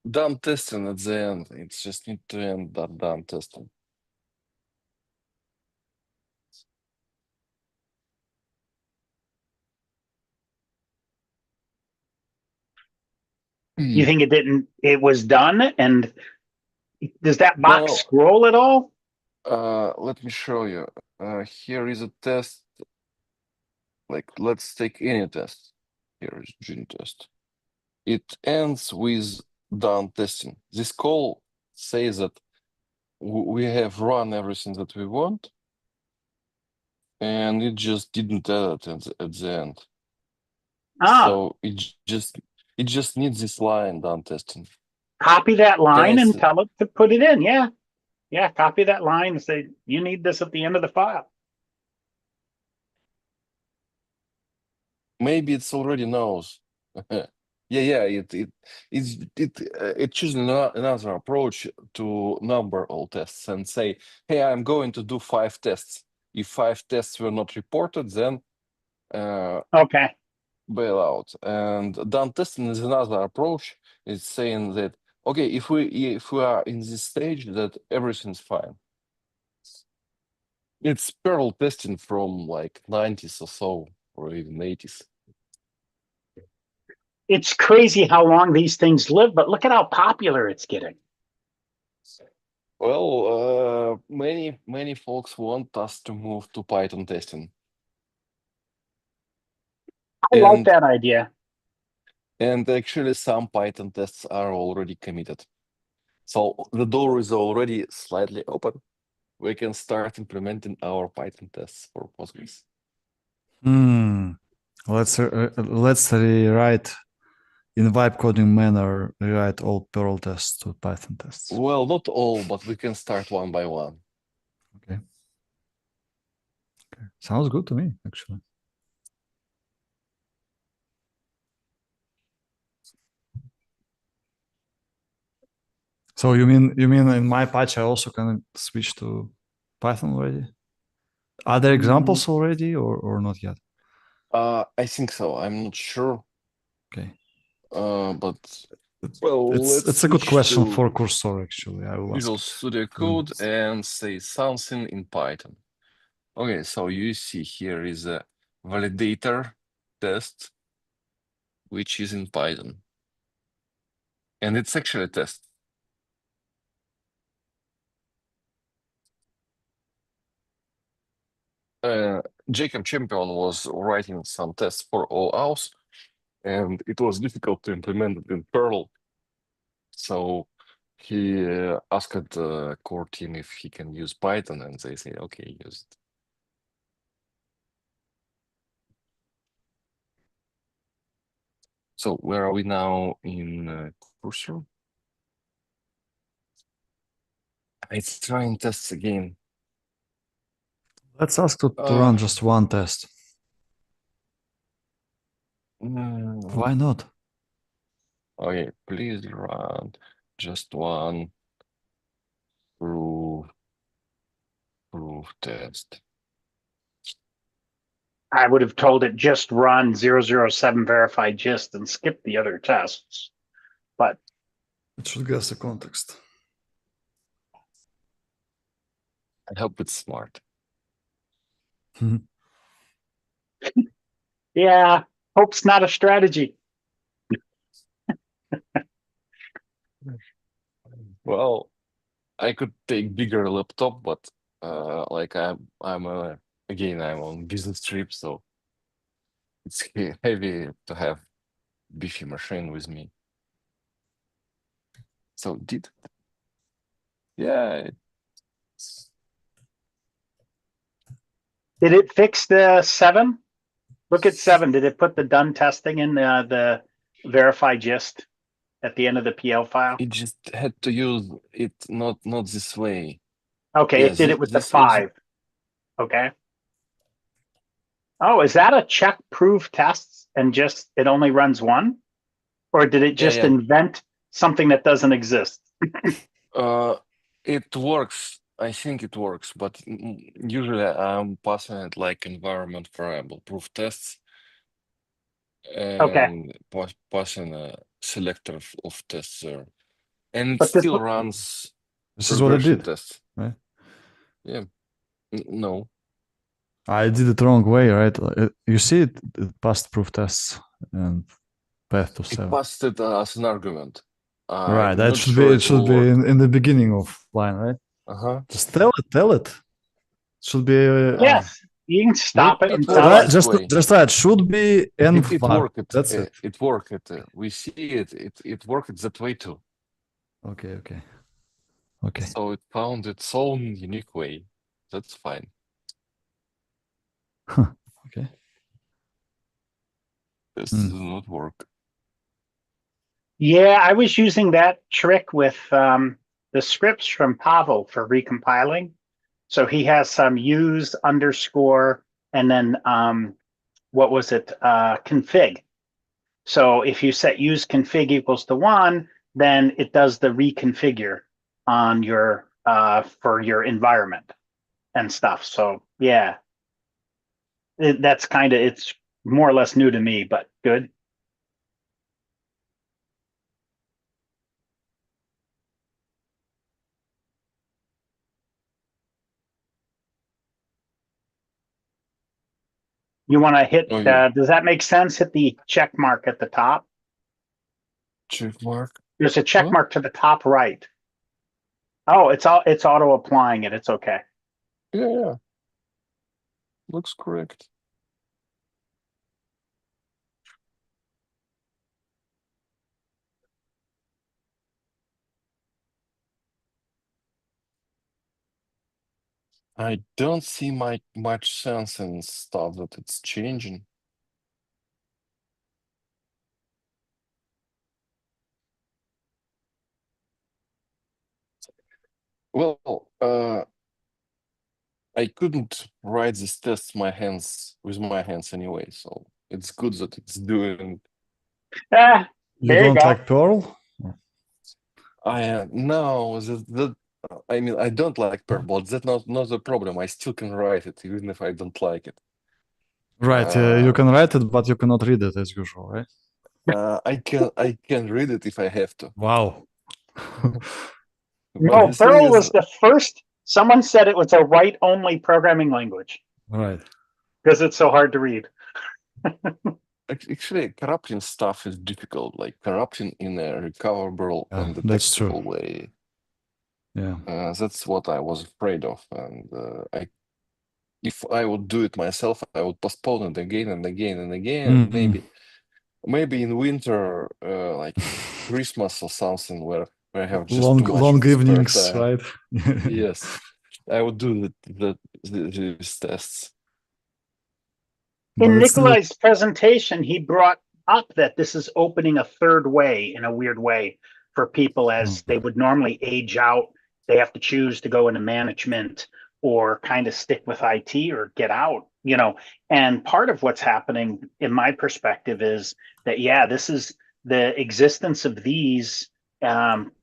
done testing at the end. It's just need to end that done testing. You think it was done? And does that box No, scroll at all? let me show you. Here is a test. Like, let's take any test. Here is Gene test. It ends with done testing. This call says that we have run everything that we want, and it just didn't add it at the end. So it just needs this line done testing. Copy that line Guys, and tell it to put it in. Yeah, copy that line and say, you need this at the end of the file. maybe it's already knows. It choosing another approach to number all tests and say, hey, I'm going to do 5 tests. If 5 tests were not reported, then Okay. bail out. And done testing is another approach. It's saying that, okay, if we are in this stage, that everything's fine. It's parallel testing from like 90s or so. or even 80s. It's crazy how long these things live, but look at how popular it's getting. Well, many folks want us to move to Python testing. I like And that idea. and actually some Python tests are already committed. So the door is already slightly open. We can start implementing our Python tests for Postgres. Let's rewrite in vibe coding manner, rewrite all Perl tests to Python tests. Well, not all, but we can start one by one. Okay. Sounds good to me, actually. So you mean in my patch I also can switch to Python already? Are there examples already or not yet? I think so. I'm not sure. Okay. But well, it's a good question for Cursor actually. I will Visual ask. Studio Code and say something in Python. Okay, so you see here is a validator test, which is in Python. And it's actually a test. Jacob Champion was writing some tests for OAuth, and it was difficult to implement it in Perl. So he asked the core team if he can use Python, and they say, okay, use it. So where are we now in Cursor? It's trying tests again. Let's ask to run just one test. Why not? Okay, please run just one proof test. I would have told it just run 007 verify gist and skip the other tests. But it should guess the context. I hope it's smart. yeah, hope's not a strategy. Well, I could take bigger laptop, but like I'm on business trip, so it's heavy to have beefy machine with me. So yeah. Did it fix the 7? Look at 7. Did it put the done testing in the verify gist at the end of the PL file? It just had to use it not this way. Okay, Yeah, it did it with the this was 5. Okay. Oh, is that a check proof tests and just it only runs one? Or did it just invent something that doesn't exist? It works. I think it works, but usually I'm passing it like environment variable proof tests and passing a selector of tests there. And it But this still runs This is what I did. tests. Right? Yeah. No. I did it wrong way, right? You see it passed proof tests and path to 7. It passed it as an argument. Right, I'm that not should sure be it should be in the beginning of line, right? Just tell it. Should be yes, you can stop maybe it and it tell works it. this way. Just right. Should be and It var. worked. That's it. It worked. We see it. It worked that way too. Okay. So it found its own unique way. That's fine. Okay. This does not work. Yeah, I was using that trick with the scripts from Pavel for recompiling. So he has some use underscore and then what was it? Config. So if you set use config equals to 1, then it does the reconfigure on your for your environment and stuff. So yeah, that's kind of, it's more or less new to me, but good. You want to hit, Oh yeah, does that make sense? Hit the check mark at the top. check mark. There's a check Huh? mark to the top right. Oh, it's auto applying it. It's okay. Yeah, yeah. Looks correct. I don't see much sense in stuff that it's changing. Well, I couldn't write this test with my hands anyway, so it's good that it's doing. Ah, You there you don't go. like Perl? I no, I mean I don't like Perl, but that's not the problem. I still can write it even if I don't like it. Right, you can write it, but you cannot read it as usual, right? I can read it if I have to. Wow. But No, the thing Perl was is, the first. Someone said it was a write-only programming language Right. because it's so hard to read. actually, corrupting stuff is difficult. Like corrupting in a recoverable Yeah, and that's true. detectable way. Yeah. That's what I was afraid of, and if I would do it myself, I would postpone it again and again and again. And maybe in winter, like in Christmas or something, where I have just long too much long spare evenings, time. right? Yes, I would do these tests. But In it's still Nikolai's presentation, he brought up that this is opening a third way in a weird way for people as they would normally age out. They have to choose to go into management or kind of stick with IT or get out, you know. And part of what's happening, in my perspective, is that, yeah, this is the existence of these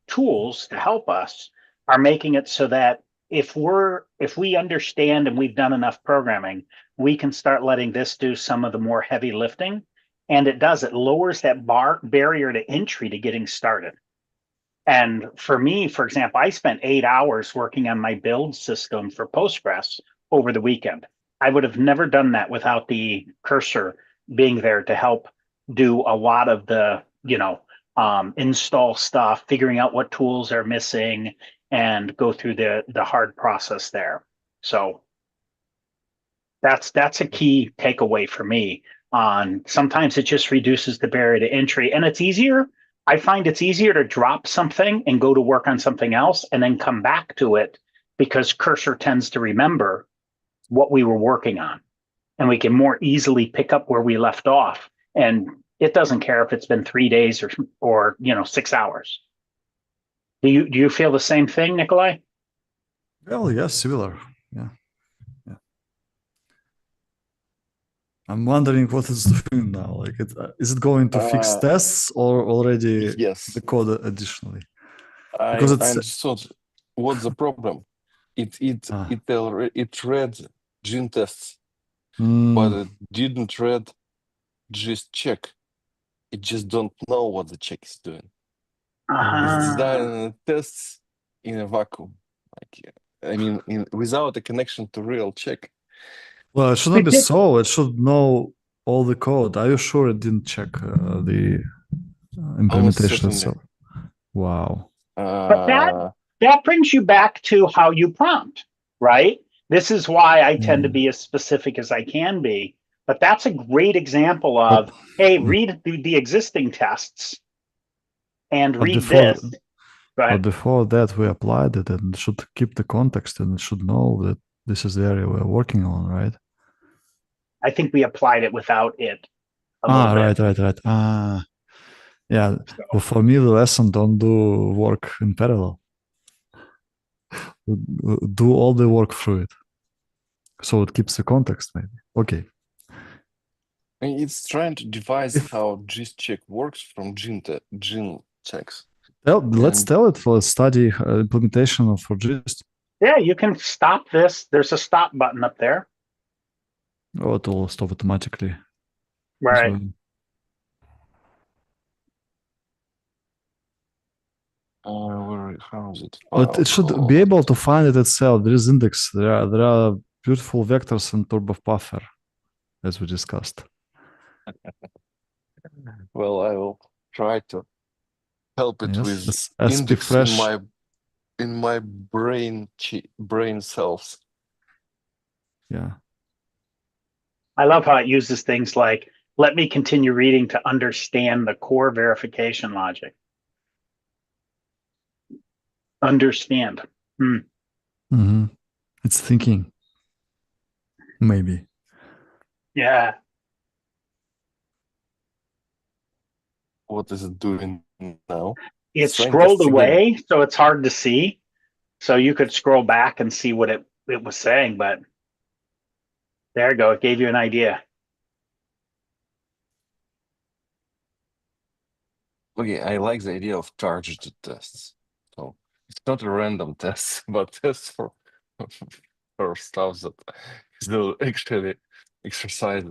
tools to help us are making it so that if we understand and we've done enough programming, we can start letting this do some of the more heavy lifting. And it lowers that barrier to entry to getting started. And for me, for example, I spent 8 hours working on my build system for Postgres over the weekend. I would have never done that without the cursor being there to help do a lot of the, install stuff, figuring out what tools are missing, and go through the hard process there. So that's a key takeaway for me. On sometimes it just reduces the barrier to entry, and it's easier. I find it's easier to drop something and go to work on something else and then come back to it because cursor tends to remember what we were working on, and we can more easily pick up where we left off. And it doesn't care if it's been 3 days or 6 hours. Do you feel the same thing, Nikolai? well, yes, similar. Yeah. I'm wondering what it's doing now. Like, is it going to fix tests or already Yes, the code additionally? I Because it's understood. What's the problem? It read gene tests, but it didn't read gist check. It just don't know what the check is doing. It's designing tests in a vacuum. Like, I mean, without a connection to real check. Well, it shouldn't be so. It should know all the code. Are you sure it didn't check the implementation itself? Wow. But that brings you back to how you prompt, right? This is why I tend to be as specific as I can be. But that's a great example of, hey, read the existing tests and read this. But before that, we applied it and it should keep the context and it should know that this is the area we're working on, right? I think we applied it without it. Right. Yeah. Well, for me, the lesson don't do work in parallel. Do all the work through it. So it keeps the context, maybe. Okay. It's trying to devise how gist check works from gene checks. Let's tell it for study implementation for gist. Yeah, you can stop this. There's a stop button up there. Oh, it will stop automatically. Right. How is it? But it should be able to find it itself. There is index. There are beautiful vectors in turbo buffer. as we discussed. Well, I will try to help it Yes, with let's be index in fresh. my brain cells. Yeah. I love how it uses things like, let me continue reading to understand the core verification logic. Understand. Mm-hmm. It's thinking. Maybe. Yeah. What is it doing now? It It's trying scrolled tests again. away, so it's hard to see. So you could scroll back and see what it was saying, but there you go. It gave you an idea. Okay, I like the idea of targeted tests. So it's not a random test, but tests for for stuff that will actually exercise.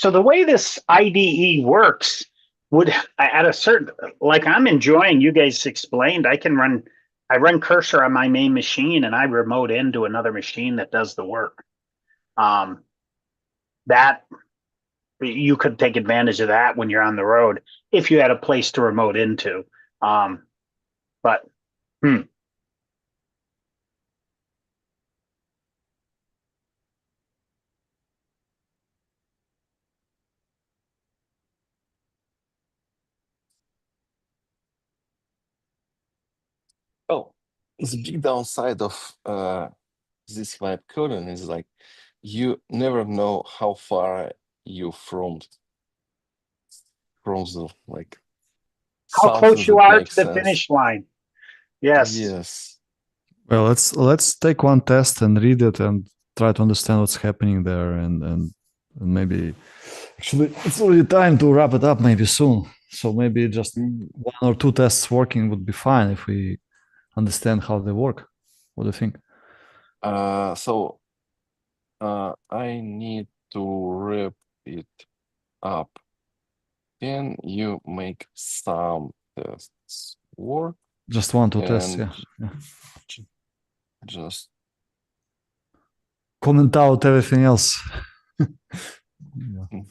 So the way this IDE works would at a certain, like I'm enjoying, you guys explained, I run cursor on my main machine and I remote into another machine that does the work. That you could take advantage of that when you're on the road if you had a place to remote into. But Oh, the big downside of this vibe coding is like you never know how far you from the like how something close you that are to makes the sense. finish line. Yes. Yes. Well, let's take one test and read it and try to understand what's happening there, and maybe actually it's already time to wrap it up maybe soon. So maybe just one or two tests working would be fine if we understand how they work. What do you think? So I need to wrap it up. Can you make some tests work Just one, two tests, and yeah. just Comment out everything else. Yeah.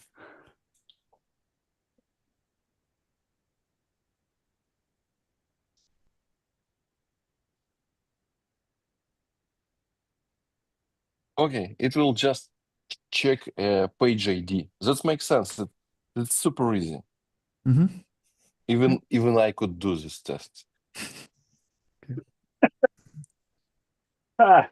okay, it will just check page ID. That makes sense. It's super easy. Mhm. Even I could do this test. Ah,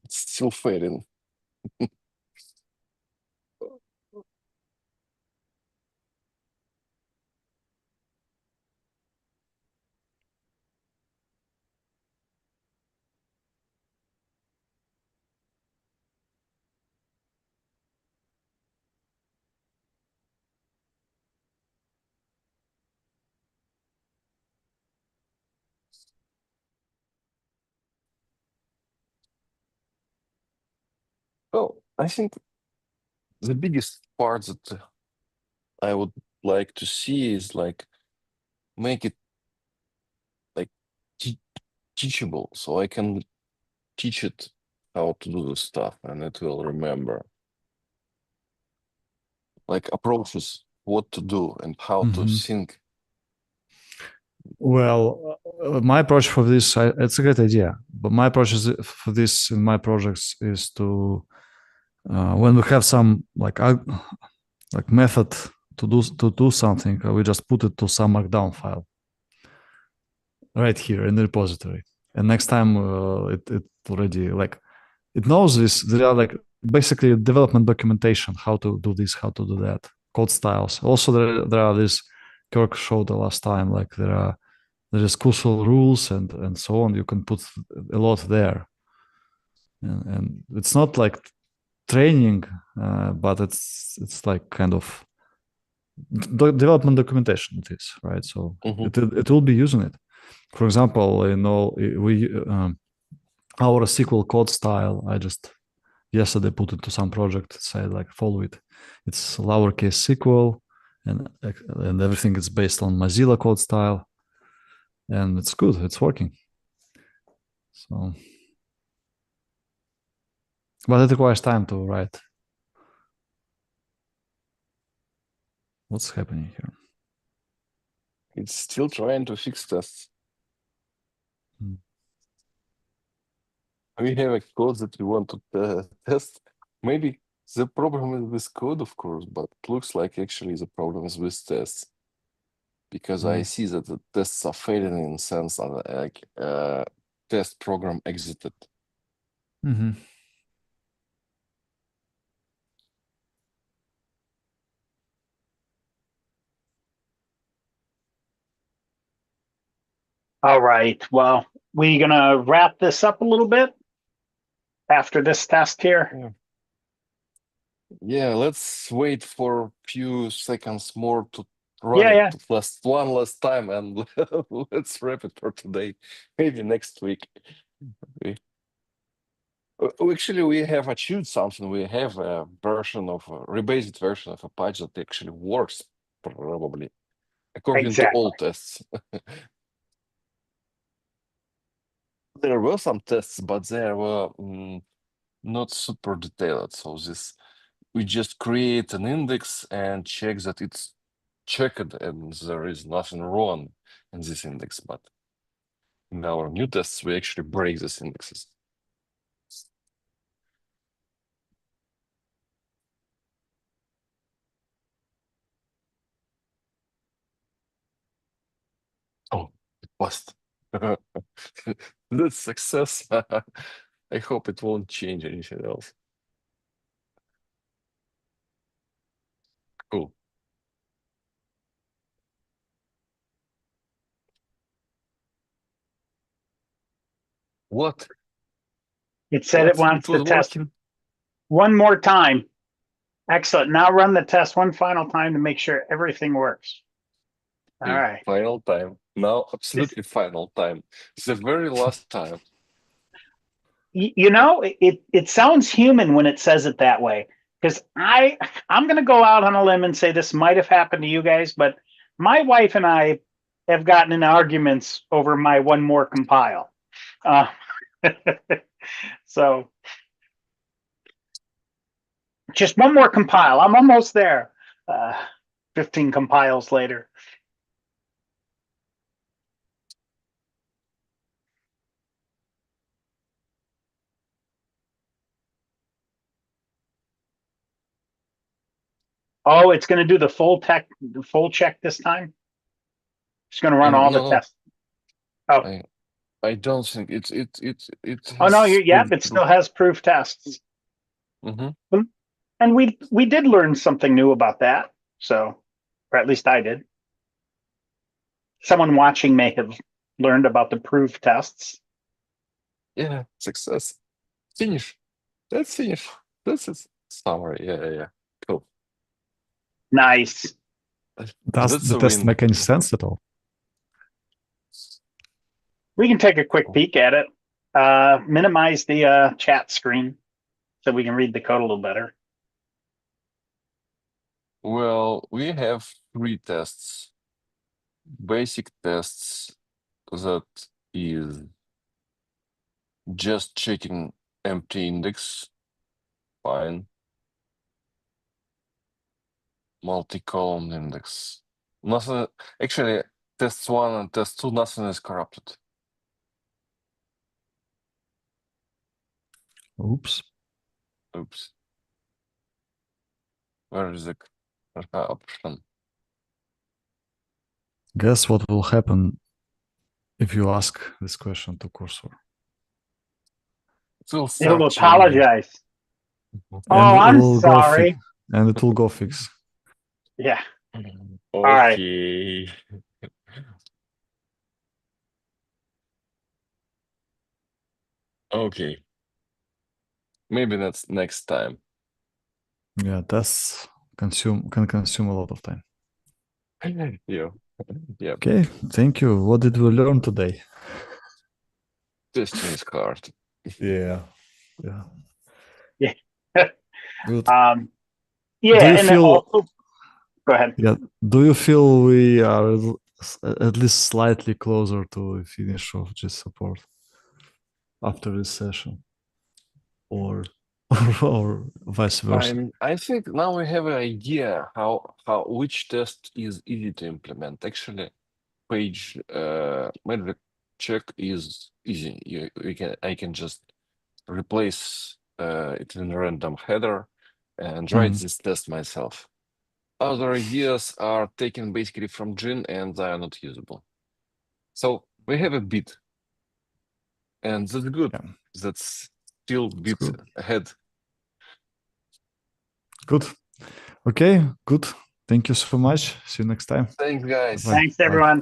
It's still fading. Well, I think the biggest part that I would like to see is like make it like teachable, so I can teach it how to do the stuff, and it will remember. Like approaches, what to do and how to sync. Well, my approach for this, it's a great idea, but my approach for this in my projects is to, when we have some like method to do something, we just put it to some markdown file right here in the repository, and next time it already like it knows this. There are like basically development documentation, how to do this, how to do that, code styles. Also, there are this Kirk showed the last time, like there is crucial rules and so on. You can put a lot there, and it's not like training, but it's like kind of development documentation. It is right, so it will be using it. For example, we our SQL code style. I just yesterday put it to some project. Say like follow it. It's lowercase SQL, and everything is based on Mozilla code style, and it's good. It's working. So, but it requires time to write. What's happening here? It's still trying to fix tests. We have a code that we want to test. Maybe the problem is with code, of course, but it looks like actually the problem is with tests. Because I see that the tests are failing in the sense that like test program exited. All right. Well, we gonna wrap this up a little bit after this test here. Yeah, let's wait for a few seconds more to run it one last time, and let's wrap it for today. Maybe next week. Actually, we have achieved something. We have a version of a rebased version of Apache that actually works, probably, according to all tests. There were some tests, but they were not super detailed. So we just create an index and check that it's checked and there is nothing wrong in this index. But in our new tests, we actually break these indexes. Oh, it passed. That's success. I hope it won't change anything else. Cool. What? It said it wants to test one more time. Excellent. Now run the test one final time to make sure everything works. All right. Final time. Now, absolutely final time. It's the very last time. You know, it sounds human when it says it that way, because I'm going to go out on a limb and say this might have happened to you guys, but my wife and I have gotten in arguments over my one more compile. So just one more compile. I'm almost there. 15 compiles later. Oh, it's going to do the full check this time. It's going to run all the tests. Oh, I don't think it. Oh no, it still has proof tests. And we did learn something new about that. So, or at least I did. Someone watching may have learned about the proof tests. Yeah, success. Finish. That's finish. This is summary. Yeah. Cool. Nice. Does the test make any sense at all? We can take a quick peek at it. Minimize the chat screen so we can read the code a little better. Well, we have 3 tests. basic tests that is just checking empty index. Fine. Multi-column index. Nothing. Actually, test 1 and test 2, nothing is corrupted. Oops. Oops. Where is the option? Guess what will happen if you ask this question to cursor? It will He'll start changing. apologize. And Oh, it I'm will go sorry. and it will go fix. Yeah. right. Okay. Okay. Maybe that's next time. Yeah, tests can consume a lot of time. Yeah. Yeah. Okay, thank you. What did we learn today? Testing is hard. Yeah. Yeah. Yeah. Good. Yeah, Do you and feel also, go ahead. Yeah. Do you feel we are at least slightly closer to the finish of this support after this session, or or vice versa? I think now we have an idea how which test is easy to implement. Actually, page metric check is easy. I can just replace it in a random header and write this test myself. Other ideas are taken basically from Gin and they are not usable. So we have a bit, and that's good. Yeah. That's still a bit good. ahead. Good. Okay. Good. Thank you so much. See you next time. Thanks, guys. Bye. Thanks, everyone.